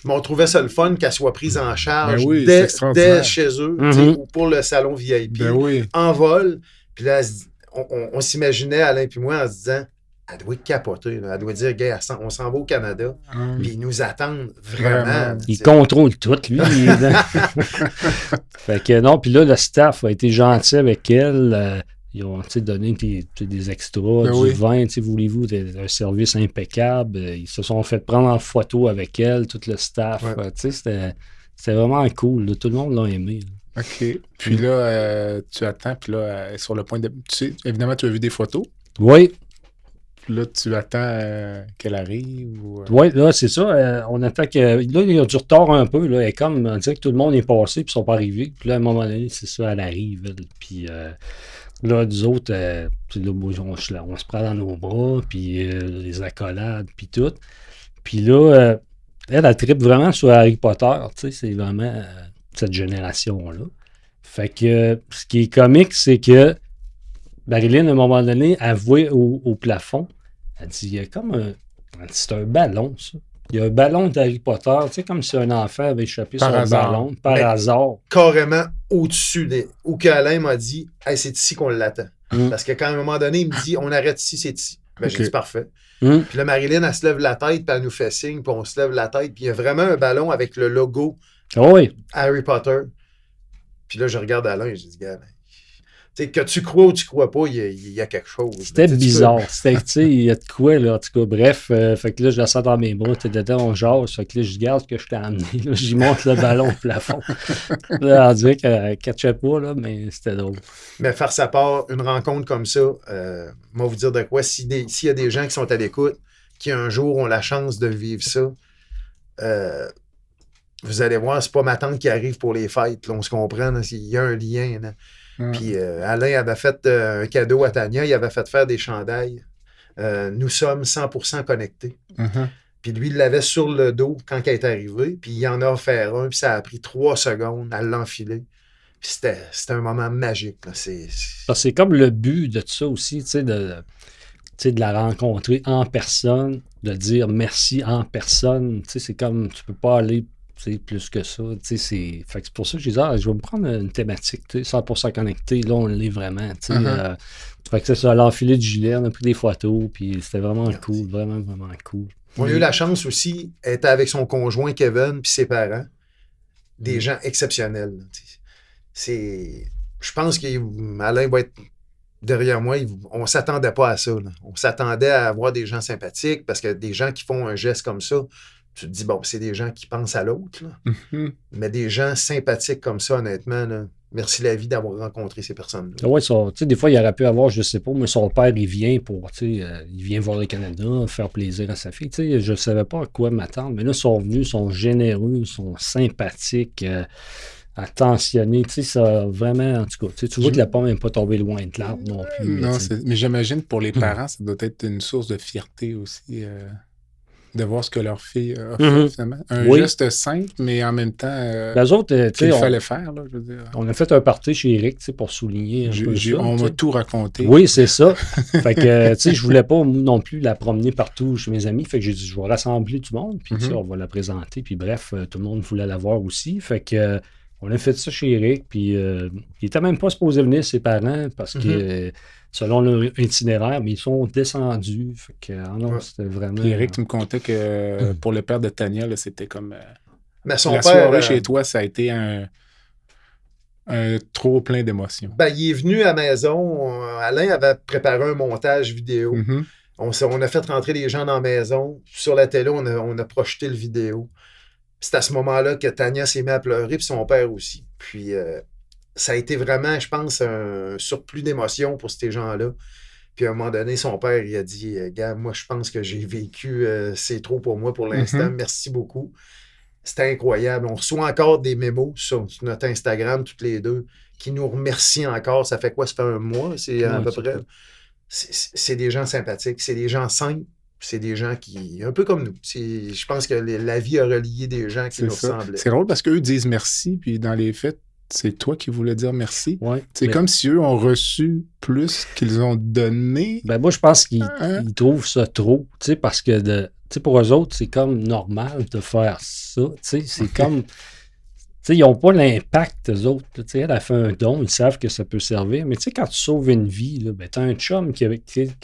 Mais on trouvait ça le fun qu'elle soit prise en charge Ben oui, c'est dès extraordinaire. chez eux, Mhm. tu sais, ou pour le salon VIP, Ben oui. en vol. Puis là, on s'imaginait, Alain puis moi, en se disant, elle doit capoter. Là. Elle doit dire, gars, on s'en va au Canada. Puis ils nous attendent vraiment. Vraiment. Il contrôle tout, lui. Fait que non, puis là, le staff a été gentil avec elle. Ils ont donné des extras, Ben du oui. vin, voulez-vous, un service impeccable. Ils se sont fait prendre en photo avec elle, tout le staff. Ouais. C'était vraiment cool. Là. Tout le monde l'a aimé. Là. OK. Puis là, tu attends, puis là, elle est sur le point de... Tu sais, évidemment, tu as vu des photos. Oui, Puis là, tu attends qu'elle arrive ou... oui, là, c'est ça. On attend que. Là, il y a du retard un peu. Là, et comme on dirait que tout le monde est passé, puis ils sont pas arrivés. Puis là, à un moment donné, c'est ça, elle arrive. Elle. Puis là, nous autres, puis là, on se prend dans nos bras, puis les accolades, puis tout. Puis là, elle trippe vraiment sur Harry Potter. Tu sais, c'est vraiment cette génération-là. Fait que ce qui est comique, c'est que Marilyn, à un moment donné, elle voit au plafond. Elle dit, il y a comme un... Elle dit, c'est un ballon, ça. Il y a un ballon d'Harry Potter, tu sais, comme si un enfant avait échappé Par son hasard. ballon, par Mais- hasard. Carrément au-dessus des. Où qu'Alain m'a dit, hey, c'est ici qu'on l'attend. Mm. Parce que quand à un moment donné, il me dit, on arrête ici, c'est ici. Ben, j'ai Ok. dit, parfait. Mm. Puis là, Marilyn, elle se lève la tête, puis elle nous fait signe, puis on se lève la tête, puis il y a vraiment un ballon avec le logo Ah oui, Harry Potter. Puis là, je regarde Alain et je dis, gars, tu sais, que tu crois ou tu crois pas, il y a quelque chose. c'était là. Tu sais, tu bizarre. C'était, tu sais, il y a de quoi, là, en tout cas. Bref, fait que là, je la sens dans mes bras, t'es dedans, on jase. Fait que là, je garde ce que je t'ai amené. Là, j'y monte le ballon au plafond. Là, on dirait qu'elle ne catchait pas, là, mais c'était drôle. Mais faire sa part, une rencontre comme ça, moi, vous dire de quoi, s'il y a des gens qui sont à l'écoute, qui un jour ont la chance de vivre ça, vous allez voir, c'est pas ma tante qui arrive pour les fêtes, là, on se comprend, là, il y a un lien. Là. Puis Alain avait fait un cadeau à Tania, il avait fait faire des chandails. Nous sommes 100% connectés. Mhm. Puis lui, il l'avait sur le dos quand elle est arrivée, puis il en a offert un, puis ça a pris 3 secondes à l'enfiler. Puis c'était un moment magique. Là. Parce que c'est comme le but de tout ça aussi, tu sais, de la rencontrer en personne, de dire merci en personne. Tu sais, c'est comme, tu peux pas aller plus que ça. Tu sais, fait que c'est pour ça que je disais, je vais me prendre une thématique, tu sais, 100% connecté. Là, on l'est vraiment. Tu sais, fait que c'est ça, l'enfilé du gilet, on a pris des photos, puis c'était vraiment cool, vraiment, vraiment cool. On a eu la chance aussi, elle était avec son conjoint Kevin puis ses parents. Des gens exceptionnels. Là, je pense qu'Alain va être derrière moi, on ne s'attendait pas à ça. Là. On s'attendait à avoir des gens sympathiques parce que des gens qui font un geste comme ça, tu te dis, bon, c'est des gens qui pensent à l'autre. Là. Mhm. Mais des gens sympathiques comme ça, honnêtement, là, merci la vie d'avoir rencontré ces personnes-là. Ouais, des fois, il aurait pu avoir, je sais pas, mais son père, il vient il vient voir le Canada, faire plaisir à sa fille. Je ne savais pas à quoi m'attendre, mais là, ils sont venus, ils sont généreux, ils sont sympathiques, attentionnés. Ça vraiment, en tout cas, tu vois que la pomme n'est pas tombée loin de l'arbre non plus. Non, mais j'imagine pour les parents, ça doit être une source de fierté aussi. De voir ce que leur fille a fait, finalement. Un geste simple, mais en même temps, les autres, qu'il fallait faire, là, je veux dire. On a fait un party chez Eric, pour souligner un peu ça. On m'a tout raconté. Oui, c'est ça. Fait que, je voulais pas, moi non plus, la promener partout chez mes amis. Fait que j'ai dit, je vais rassembler tout le monde, puis on va la présenter. Puis bref, tout le monde voulait la voir aussi. Fait que, on a fait ça chez Eric, puis il était même pas supposé venir, ses parents, parce que... selon leur itinéraire, mais ils sont descendus. Fait que, c'était vraiment... Puis Eric, tu me contais que pour le père de Tania, là, c'était comme... Mais son la père, soirée chez toi, ça a été un trop plein d'émotions. Ben, il est venu à la maison. Alain avait préparé un montage vidéo. Mm-hmm. On a fait rentrer les gens dans la maison. Sur la télé, on a projeté le vidéo. C'est à ce moment-là que Tania s'est mise à pleurer, puis son père aussi. Puis... ça a été vraiment, je pense, un surplus d'émotions pour ces gens-là. Puis à un moment donné, son père, il a dit « Gars, moi, je pense que j'ai vécu, c'est trop pour moi pour l'instant. Merci beaucoup. » C'était incroyable. On reçoit encore des mémos sur notre Instagram, toutes les deux, qui nous remercient encore. Ça fait quoi? Ça fait un mois, c'est à peu près. C'est des gens sympathiques, c'est des gens simples. C'est des gens qui, un peu comme nous. Je pense que la vie a relié des gens qui nous ressemblaient. C'est drôle parce qu'eux disent merci, puis dans les faits, c'est toi qui voulais dire merci. Ouais, c'est comme si eux ont reçu plus qu'ils ont donné. Ben moi, je pense qu'ils trouvent ça trop, parce que pour eux autres, c'est comme normal de faire ça. C'est comme... ils n'ont pas l'impact, eux autres. Elle a fait un don, ils savent que ça peut servir. Mais quand tu sauves une vie, ben, tu as un chum qui ne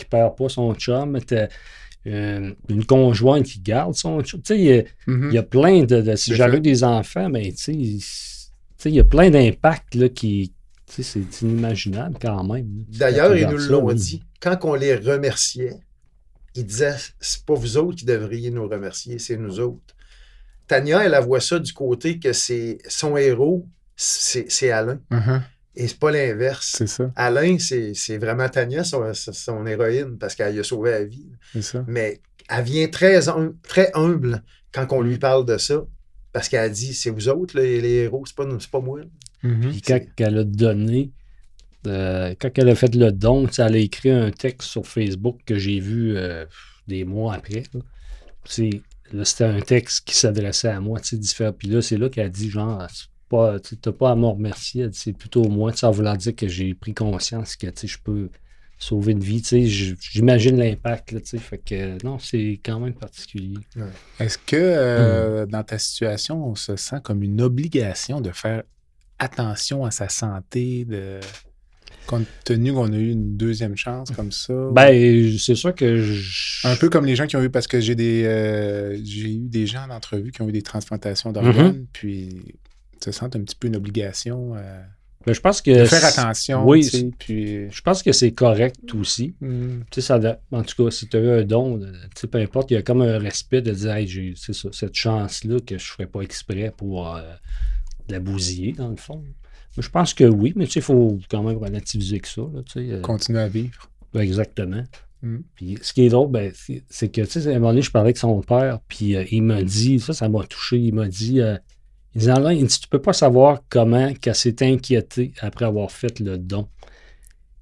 perd pas son chum, tu as une conjointe qui garde son chum. Il y a plein de si j'avais des enfants, ben, il y a plein d'impacts là, qui... c'est inimaginable quand même. D'ailleurs, ils nous l'ont dit. Quand on les remerciait, ils disaient « C'est pas vous autres qui devriez nous remercier, c'est nous autres. » Tania, elle voit ça du côté que son héros, c'est Alain. Et c'est pas l'inverse. C'est ça. Alain, c'est vraiment Tania, son héroïne, parce qu'elle a sauvé la vie. C'est ça. Mais elle vient très humble quand on lui parle de ça. Parce qu'elle a dit, c'est vous autres, les héros, c'est pas moi. Puis quand elle a donné, quand elle a fait le don, elle a écrit un texte sur Facebook que j'ai vu des mois après. Là, c'était un texte qui s'adressait à moi, différent. Puis là, c'est là qu'elle a dit, genre, t'as pas à me remercier, c'est plutôt moi, en voulant dire que j'ai pris conscience que je peux sauver une vie. J'imagine l'impact. Là, fait que non, c'est quand même particulier. Ouais. Est-ce que dans ta situation, on se sent comme une obligation de faire attention à sa santé, compte tenu qu'on a eu une deuxième chance comme ça? Ben, c'est sûr que un peu comme les gens qui ont eu, parce que j'ai eu des gens en entrevue qui ont eu des transplantations d'organes, puis se sentent un petit peu une obligation ben, je pense que de faire attention. Oui, puis... je pense que c'est correct aussi. En tout cas, si tu as eu un don, peu importe, il y a comme un respect de dire hey, j'ai cette chance-là que je ne ferais pas exprès pour la bousiller, dans le fond. Je pense que oui, mais il faut quand même relativiser que ça. Là, continuer à vivre. Exactement. Puis ce qui est drôle, ben, c'est que à un moment donné, je parlais avec son père, puis il m'a dit, ça m'a touché, il m'a dit... il dit, Alain, tu ne peux pas savoir comment qu'elle s'est inquiétée après avoir fait le don.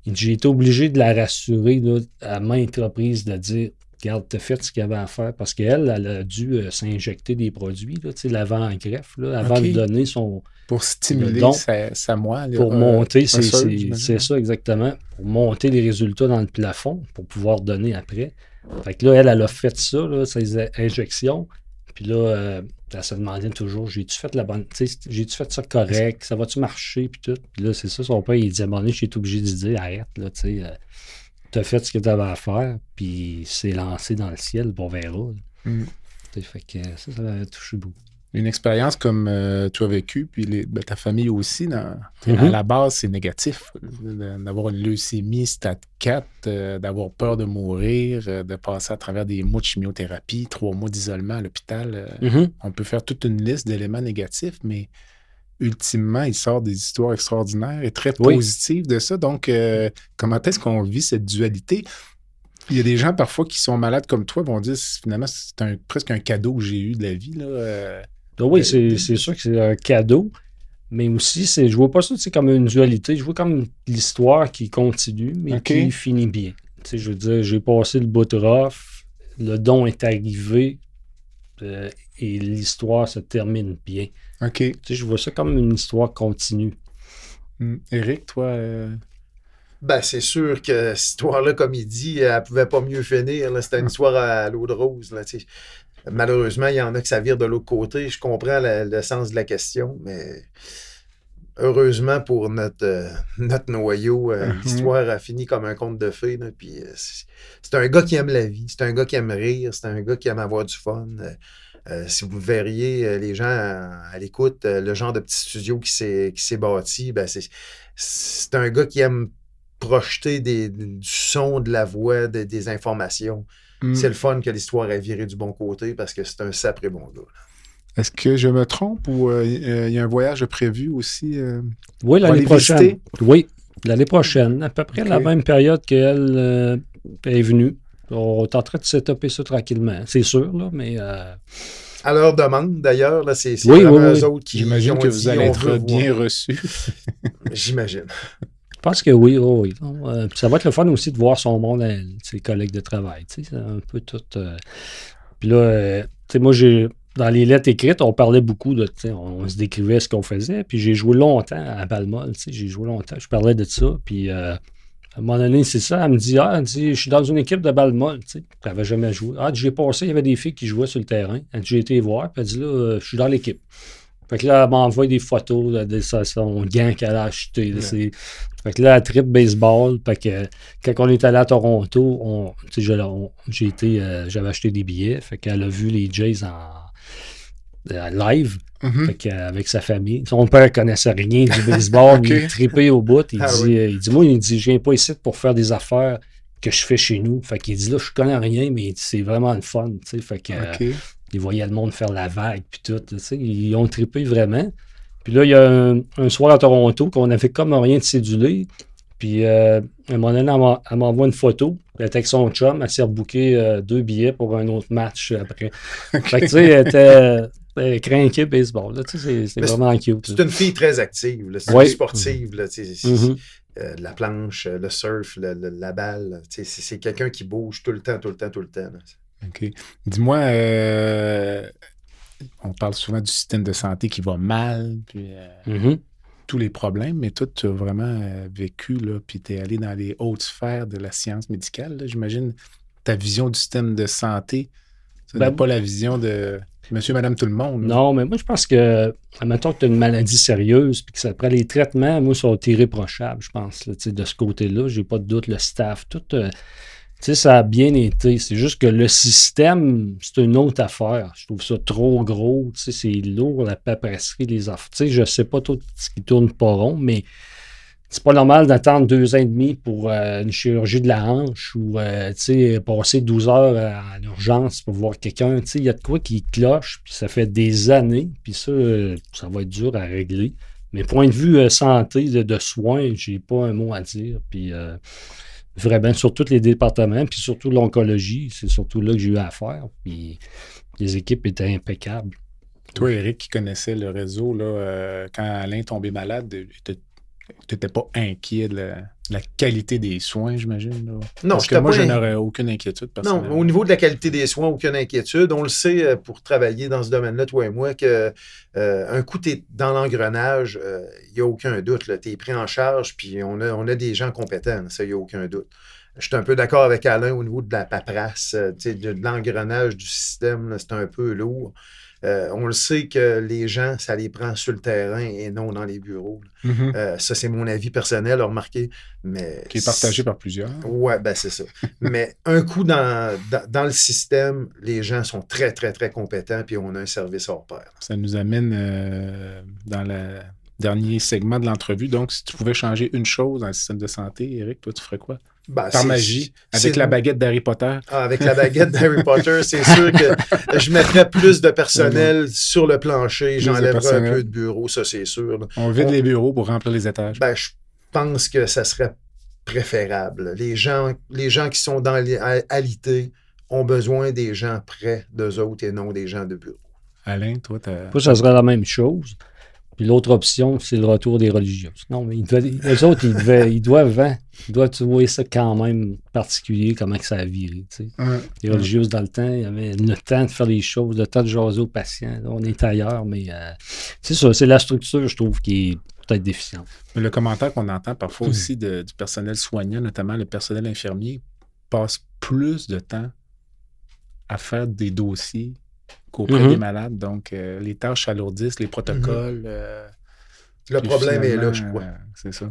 Il dit, j'ai été obligé de la rassurer là, à maintes reprises, de dire, regarde, t'as fait ce qu'il y avait à faire. Parce qu'elle, elle a dû s'injecter des produits, là, l'avant-greffe, avant de donner son... Pour stimuler sa moelle. Pour monter, c'est ça exactement. Pour monter les résultats dans le plafond, pour pouvoir donner après. Fait que là, elle a fait ça, là, ces injections. Puis là, elle se demandait toujours, j'ai-tu fait j'ai-tu fait ça correct? Ça va-tu marcher? Puis tout. Puis là, c'est ça, son père, il dit à un moment donné, j'étais obligé de dire, arrête, là, t'as fait ce que t'avais à faire, puis c'est lancé dans le ciel, puis on verra. Fait que ça m'avait touché beaucoup. Une expérience comme tu as vécu, puis ta famille aussi, à Mhm. la base, c'est négatif. D'avoir une leucémie stade 4, d'avoir peur de mourir, de passer à travers des mois de chimiothérapie, 3 mois d'isolement à l'hôpital. Mhm. On peut faire toute une liste d'éléments négatifs, mais ultimement, il sort des histoires extraordinaires et très Oui. positives de ça. Donc, comment est-ce qu'on vit cette dualité? Il y a des gens parfois qui sont malades comme toi, vont dire finalement, c'est presque un cadeau que j'ai eu de la vie. Là. Donc oui, c'est sûr que c'est un cadeau, mais aussi, je vois pas ça comme une dualité, je vois comme l'histoire qui continue, mais OK. qui finit bien. Tu sais, je veux dire, j'ai passé le bout rough, le don est arrivé, et l'histoire se termine bien. OK. Tu sais, je vois ça comme une histoire continue. Éric, toi... Ben, c'est sûr que cette histoire-là, comme il dit, elle pouvait pas mieux finir. Là. C'était une histoire à l'eau de rose. Là, tu sais. Malheureusement, il y en a que ça vire de l'autre côté. Je comprends le sens de la question, mais heureusement pour notre noyau, l'histoire a fini comme un conte de fées. Là, puis, c'est un gars qui aime la vie, c'est un gars qui aime rire, c'est un gars qui aime avoir du fun. Si vous verriez les gens à l'écoute, le genre de petit studio qui s'est bâti, ben c'est un gars qui aime projeter du son, de la voix, des informations. C'est le fun que l'histoire ait viré du bon côté parce que c'est un sacré bon gars. Est-ce que je me trompe ou il y a un voyage prévu aussi? Oui, l'année aller prochaine. visiter? Oui, l'année prochaine, à peu près OK. la même période qu'elle est venue. On est en train de setuper ça tranquillement, c'est sûr, là, mais... À leur demande, d'ailleurs, là, c'est Oui, vraiment oui, eux oui. autres qui J'imagine ont que dit, vous allez on être veut bien voir. reçus. J'imagine. Je pense que oui, oui. Puis ça va être le fun aussi de voir son monde, ses collègues de travail. Tu sais, c'est un peu tout. Puis là, tu sais, moi, dans les lettres écrites, on parlait beaucoup de. Tu sais, on se décrivait ce qu'on faisait. Puis j'ai joué longtemps à Balmol. Tu sais, j'ai joué longtemps. Je parlais de ça. Puis à un moment donné, c'est ça. Elle me dit, je suis dans une équipe de Balmol. Tu sais, elle n'avait jamais joué. J'ai passé, il y avait des filles qui jouaient sur le terrain. Elle dit, j'ai été voir. Puis elle dit, là, je suis dans l'équipe. Fait que là, elle m'envoie des photos de son gant qu'elle a acheté. Ouais. Fait que là, elle tripe baseball. Fait que quand on est allé à Toronto, j'avais acheté des billets. Fait qu'elle a vu les Jays en live. Mhm. Fait qu'avec sa famille. Son père connaissait rien du baseball. OK. Il tripait au bout. Il Ah dit, oui. moi, je viens pas ici pour faire des affaires que je fais chez nous. Fait qu'il dit, là, je connais rien, mais c'est vraiment le fun. Tu sais. Fait que... OK. Ils voyaient le monde faire la vague, puis tout. Tu sais, ils ont trippé vraiment. Puis là, il y a un soir à Toronto qu'on avait comme rien de cédulé. Puis à un moment donné, elle m'envoie une photo. Elle était avec son chum. Elle s'est rebooké 2 billets pour un autre match après. Fait que tu sais, elle était craquée baseball. Là, tu sais, c'est Mais vraiment cute. C'est une fille très active. Là. C'est Oui. une sportive. Là, tu sais, Mhm. la planche, le surf, la balle. Là, tu sais, c'est quelqu'un qui bouge tout le temps. Là. OK. Dis-moi, on parle souvent du système de santé qui va mal, puis Mhm. tous les problèmes, mais toi, tu as vraiment vécu, là, puis tu es allé dans les hautes sphères de la science médicale. Là. J'imagine ta vision du système de santé, ce n'est pas la vision de monsieur, madame, tout le monde. Là. Non, mais moi, je pense que, admettons que tu as une maladie sérieuse puis que ça prend les traitements, moi, sont irréprochables, je pense. Là, de ce côté-là, j'ai pas de doute. Le staff, tout, ça a bien été. C'est juste que le système, c'est une autre affaire. Je trouve ça trop gros. C'est lourd, la paperasserie, les affaires. Je sais pas tout ce qui tourne pas rond, mais c'est pas normal d'attendre 2 ans et demi pour une chirurgie de la hanche ou passer 12 heures à l'urgence pour voir quelqu'un. Il y a de quoi qui cloche, puis ça fait des années, puis ça va être dur à régler. Mais point de vue santé, de soins, j'ai pas un mot à dire. Puis vraiment, sur tous les départements, puis surtout l'oncologie, c'est surtout là que j'ai eu affaire. Puis les équipes étaient impeccables. Toi, Éric, qui connaissait le réseau, là, quand Alain tombait malade, tu n'étais pas inquiet de la qualité des soins, j'imagine? Là? Non, parce que moi, je n'aurais aucune inquiétude personnellement. Non, au niveau de la qualité des soins, aucune inquiétude. On le sait pour travailler dans ce domaine-là, toi et moi, que un coup, tu es dans l'engrenage, il n'y a aucun doute. Tu es pris en charge, puis on a des gens compétents, ça, il n'y a aucun doute. Je suis un peu d'accord avec Alain au niveau de la paperasse, de l'engrenage du système, là, c'est un peu lourd. On le sait que les gens, ça les prend sur le terrain et non dans les bureaux. Ça, c'est mon avis personnel, remarquez. Mais Qui est partagé par plusieurs. Ouais, ben c'est ça. Mais un coup dans le système, les gens sont très, très, très compétents, puis on a un service hors pair. Ça nous amène dans le dernier segment de l'entrevue. Donc, si tu pouvais changer une chose dans le système de santé, Éric, toi, tu ferais quoi? Ben, Par magie, avec la baguette d'Harry Potter. Avec la baguette d'Harry Potter, c'est sûr que je mettrais plus de personnel sur le plancher, j'enlèverais un peu de bureau, ça c'est sûr. Là. On vide les bureaux pour remplir les étages. Ben, je pense que ça serait préférable. Les gens qui sont dans l'alité ont besoin des gens près d'eux autres et non des gens de bureau. Alain, toi, t'as... Moi, ça serait la même chose. Puis l'autre option, c'est le retour des religieuses. Non, mais eux autres, ils doivent trouver ça quand même particulier, comment que ça a viré. Tu sais. Les religieuses, dans le temps, il y avait le temps de faire les choses, le temps de jaser aux patients. Là, on est ailleurs, mais c'est ça, c'est la structure, je trouve, qui est peut-être déficiente. Mais le commentaire qu'on entend parfois aussi du personnel soignant, notamment le personnel infirmier, passe plus de temps à faire des dossiers qu'auprès des malades. Donc, les tâches s'alourdissent, les protocoles. Le problème est là, je crois. C'est ça.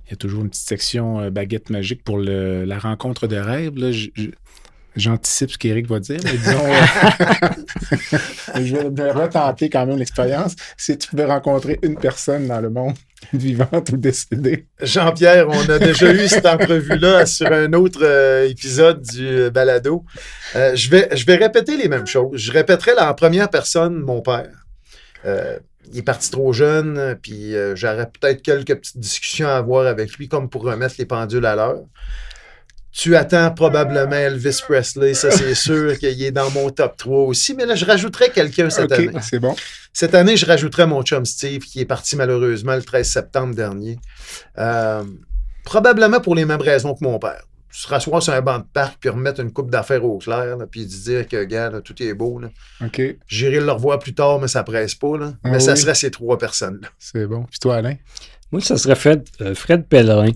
Il y a toujours une petite section baguette magique pour la rencontre de rêve. Là, j'anticipe ce qu'Éric va dire, mais disons, je vais retenter quand même l'expérience. Si tu pouvais rencontrer une personne dans le monde, vivante ou décédée. Jean-Pierre, on a déjà eu cette entrevue-là sur un autre épisode du balado. Je vais répéter les mêmes choses. Je répéterai en première personne mon père. Il est parti trop jeune, puis j'aurais peut-être quelques petites discussions à avoir avec lui, comme pour remettre les pendules à l'heure. Tu attends probablement Elvis Presley, ça c'est sûr qu'il est dans mon top 3 aussi, mais là je rajouterais quelqu'un cette année. C'est bon. Cette année, je rajouterais mon chum Steve, qui est parti malheureusement le 13 septembre dernier. Probablement pour les mêmes raisons que mon père. Se rasseoir sur un banc de parc, puis remettre une coupe d'affaires au clair, là, puis dire que, gars, là, tout est beau. Là. OK. J'irai le revoir plus tard, mais ça presse pas. Là. Mais ça serait ces trois personnes-là. C'est bon. Puis toi, Alain? Moi, ça serait Fred Pellerin.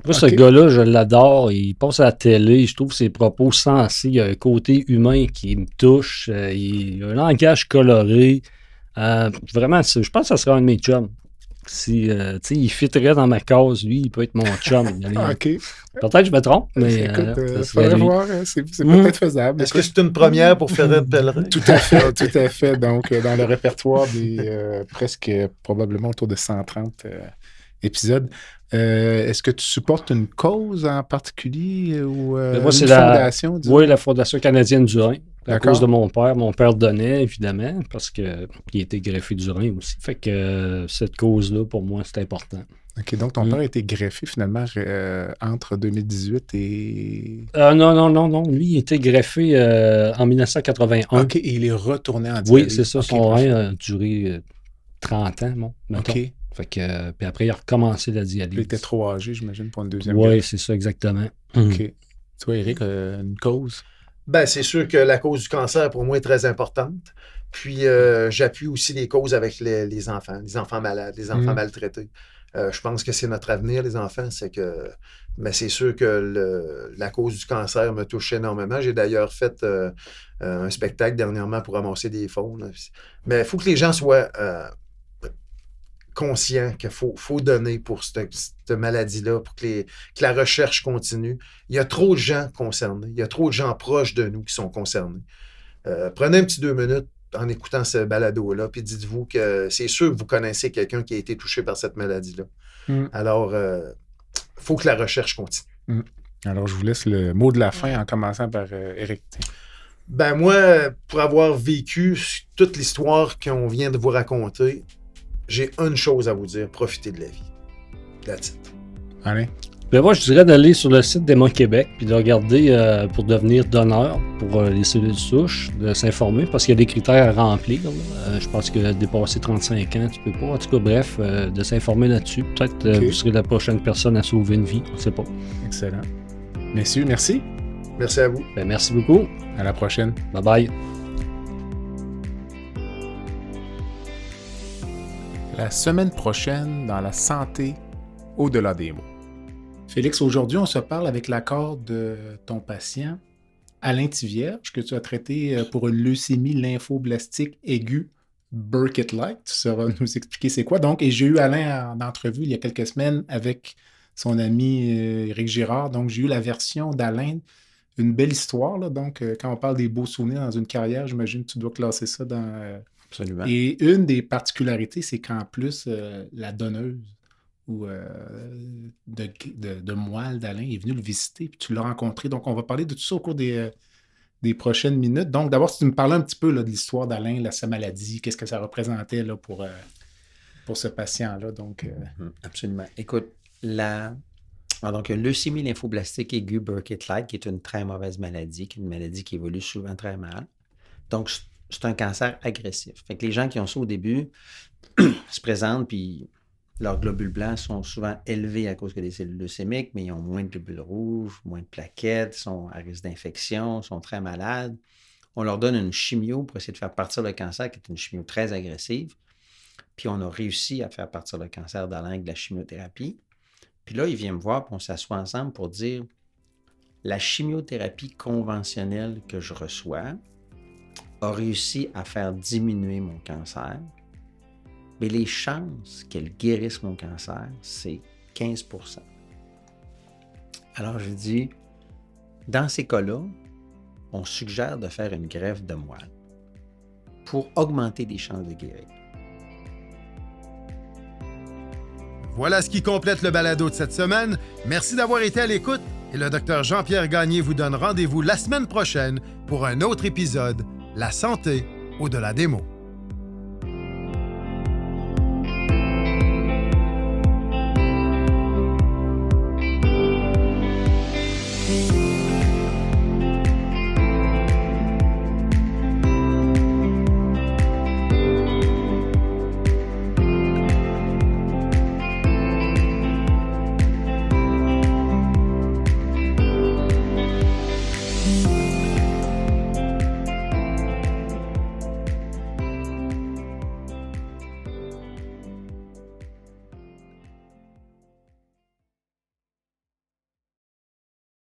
Moi, ce gars-là, je l'adore. Il passe à la télé. Je trouve ses propos sensés. Il y a un côté humain qui me touche. Il a un langage coloré. Vraiment, je pense que ça serait un de mes chums. Si il fitterait dans ma case, lui, il peut être mon chum. OK. Peut-être que je me trompe, mais. Écoute, faudrait voir. C'est peut-être faisable. Est-ce que c'est une première pour Fred Pellerin? Tout à fait, tout à fait. Donc, dans le répertoire des presque probablement autour de 130 épisodes. Est-ce que tu supportes une cause en particulier ou une fondation? Oui, la Fondation canadienne du rein. À cause de mon père donnait, évidemment, parce qu'il était greffé du rein aussi. Fait que cette cause-là, pour moi, c'est important. OK, donc ton père a été greffé finalement entre 2018 et... Non. Lui, il était greffé en 1981. OK, et il est retourné en dialyse. Oui, c'est ça. Son rein a duré 30 ans, mettons. OK. Fait que, puis après, il a recommencé la dialyse. Il était trop âgé, j'imagine, pour une deuxième greffe. Oui, c'est ça, exactement. OK. Toi, Éric, une cause? Ben, c'est sûr que la cause du cancer, pour moi, est très importante. Puis, j'appuie aussi les causes avec les enfants malades, les enfants maltraités. Je pense que c'est notre avenir, les enfants. C'est sûr que la cause du cancer me touche énormément. J'ai d'ailleurs fait un spectacle dernièrement pour ramasser des fonds. Là. Mais il faut que les gens soient conscients qu'il faut donner pour cette maladie-là, pour que la recherche continue. Il y a trop de gens concernés. Il y a trop de gens proches de nous qui sont concernés. Prenez un petit 2 minutes en écoutant ce balado-là, puis dites-vous que c'est sûr que vous connaissez quelqu'un qui a été touché par cette maladie-là. Alors, il faut que la recherche continue. Alors, je vous laisse le mot de la fin en commençant par Éric. Ben moi, pour avoir vécu toute l'histoire qu'on vient de vous raconter, j'ai une chose à vous dire, profitez de la vie. That's it. Allez. Ben moi, je dirais d'aller sur le site d'Emma Québec puis de regarder pour devenir donneur pour les cellules souches, de s'informer parce qu'il y a des critères à remplir. Je pense que dépasser 35 ans, tu peux pas. En tout cas, bref, de s'informer là-dessus. Peut-être vous serez la prochaine personne à sauver une vie, on ne sait pas. Excellent. Messieurs, merci. Merci à vous. Ben, merci beaucoup. À la prochaine. Bye-bye. La semaine prochaine, dans la santé au-delà des mots. Félix, aujourd'hui, on se parle avec l'accord de ton patient, Alain Tivierge, que tu as traité pour une leucémie lymphoblastique aiguë Burkitt-like. Tu sauras nous expliquer c'est quoi. Donc, et j'ai eu Alain en entrevue il y a quelques semaines avec son ami Éric Girard. Donc, j'ai eu la version d'Alain. Une belle histoire, là. Donc, quand on parle des beaux souvenirs dans une carrière, j'imagine que tu dois classer ça dans... Absolument. Et une des particularités, c'est qu'en plus, la donneuse ou de moelle d'Alain est venue le visiter, puis tu l'as rencontré. Donc, on va parler de tout ça au cours des prochaines minutes. Donc, d'abord, si tu me parlais un petit peu là, de l'histoire d'Alain, sa maladie, qu'est-ce que ça représentait là, pour ce patient-là. Donc, Absolument. Écoute, donc, une leucémie lymphoblastique aiguë Burkitt-like, qui est une très mauvaise maladie, qui est une maladie qui évolue souvent très mal. Donc, c'est un cancer agressif. Fait que les gens qui ont ça au début se présentent, puis leurs globules blancs sont souvent élevés à cause que des cellules leucémiques, mais ils ont moins de globules rouges, moins de plaquettes, sont à risque d'infection, sont très malades. On leur donne une chimio pour essayer de faire partir le cancer, qui est une chimio très agressive. Puis on a réussi à faire partir le cancer d'Alain avec de la chimiothérapie. Puis là, il vient me voir, puis on s'assoit ensemble pour dire la chimiothérapie conventionnelle que je reçois a réussi à faire diminuer mon cancer, mais les chances qu'elle guérisse mon cancer, c'est 15%. Alors, je dis, dans ces cas-là, on suggère de faire une greffe de moelle pour augmenter les chances de guérir. Voilà ce qui complète le balado de cette semaine. Merci d'avoir été à l'écoute et le Dr Jean-Pierre Gagné vous donne rendez-vous la semaine prochaine pour un autre épisode, La santé au-delà des mots.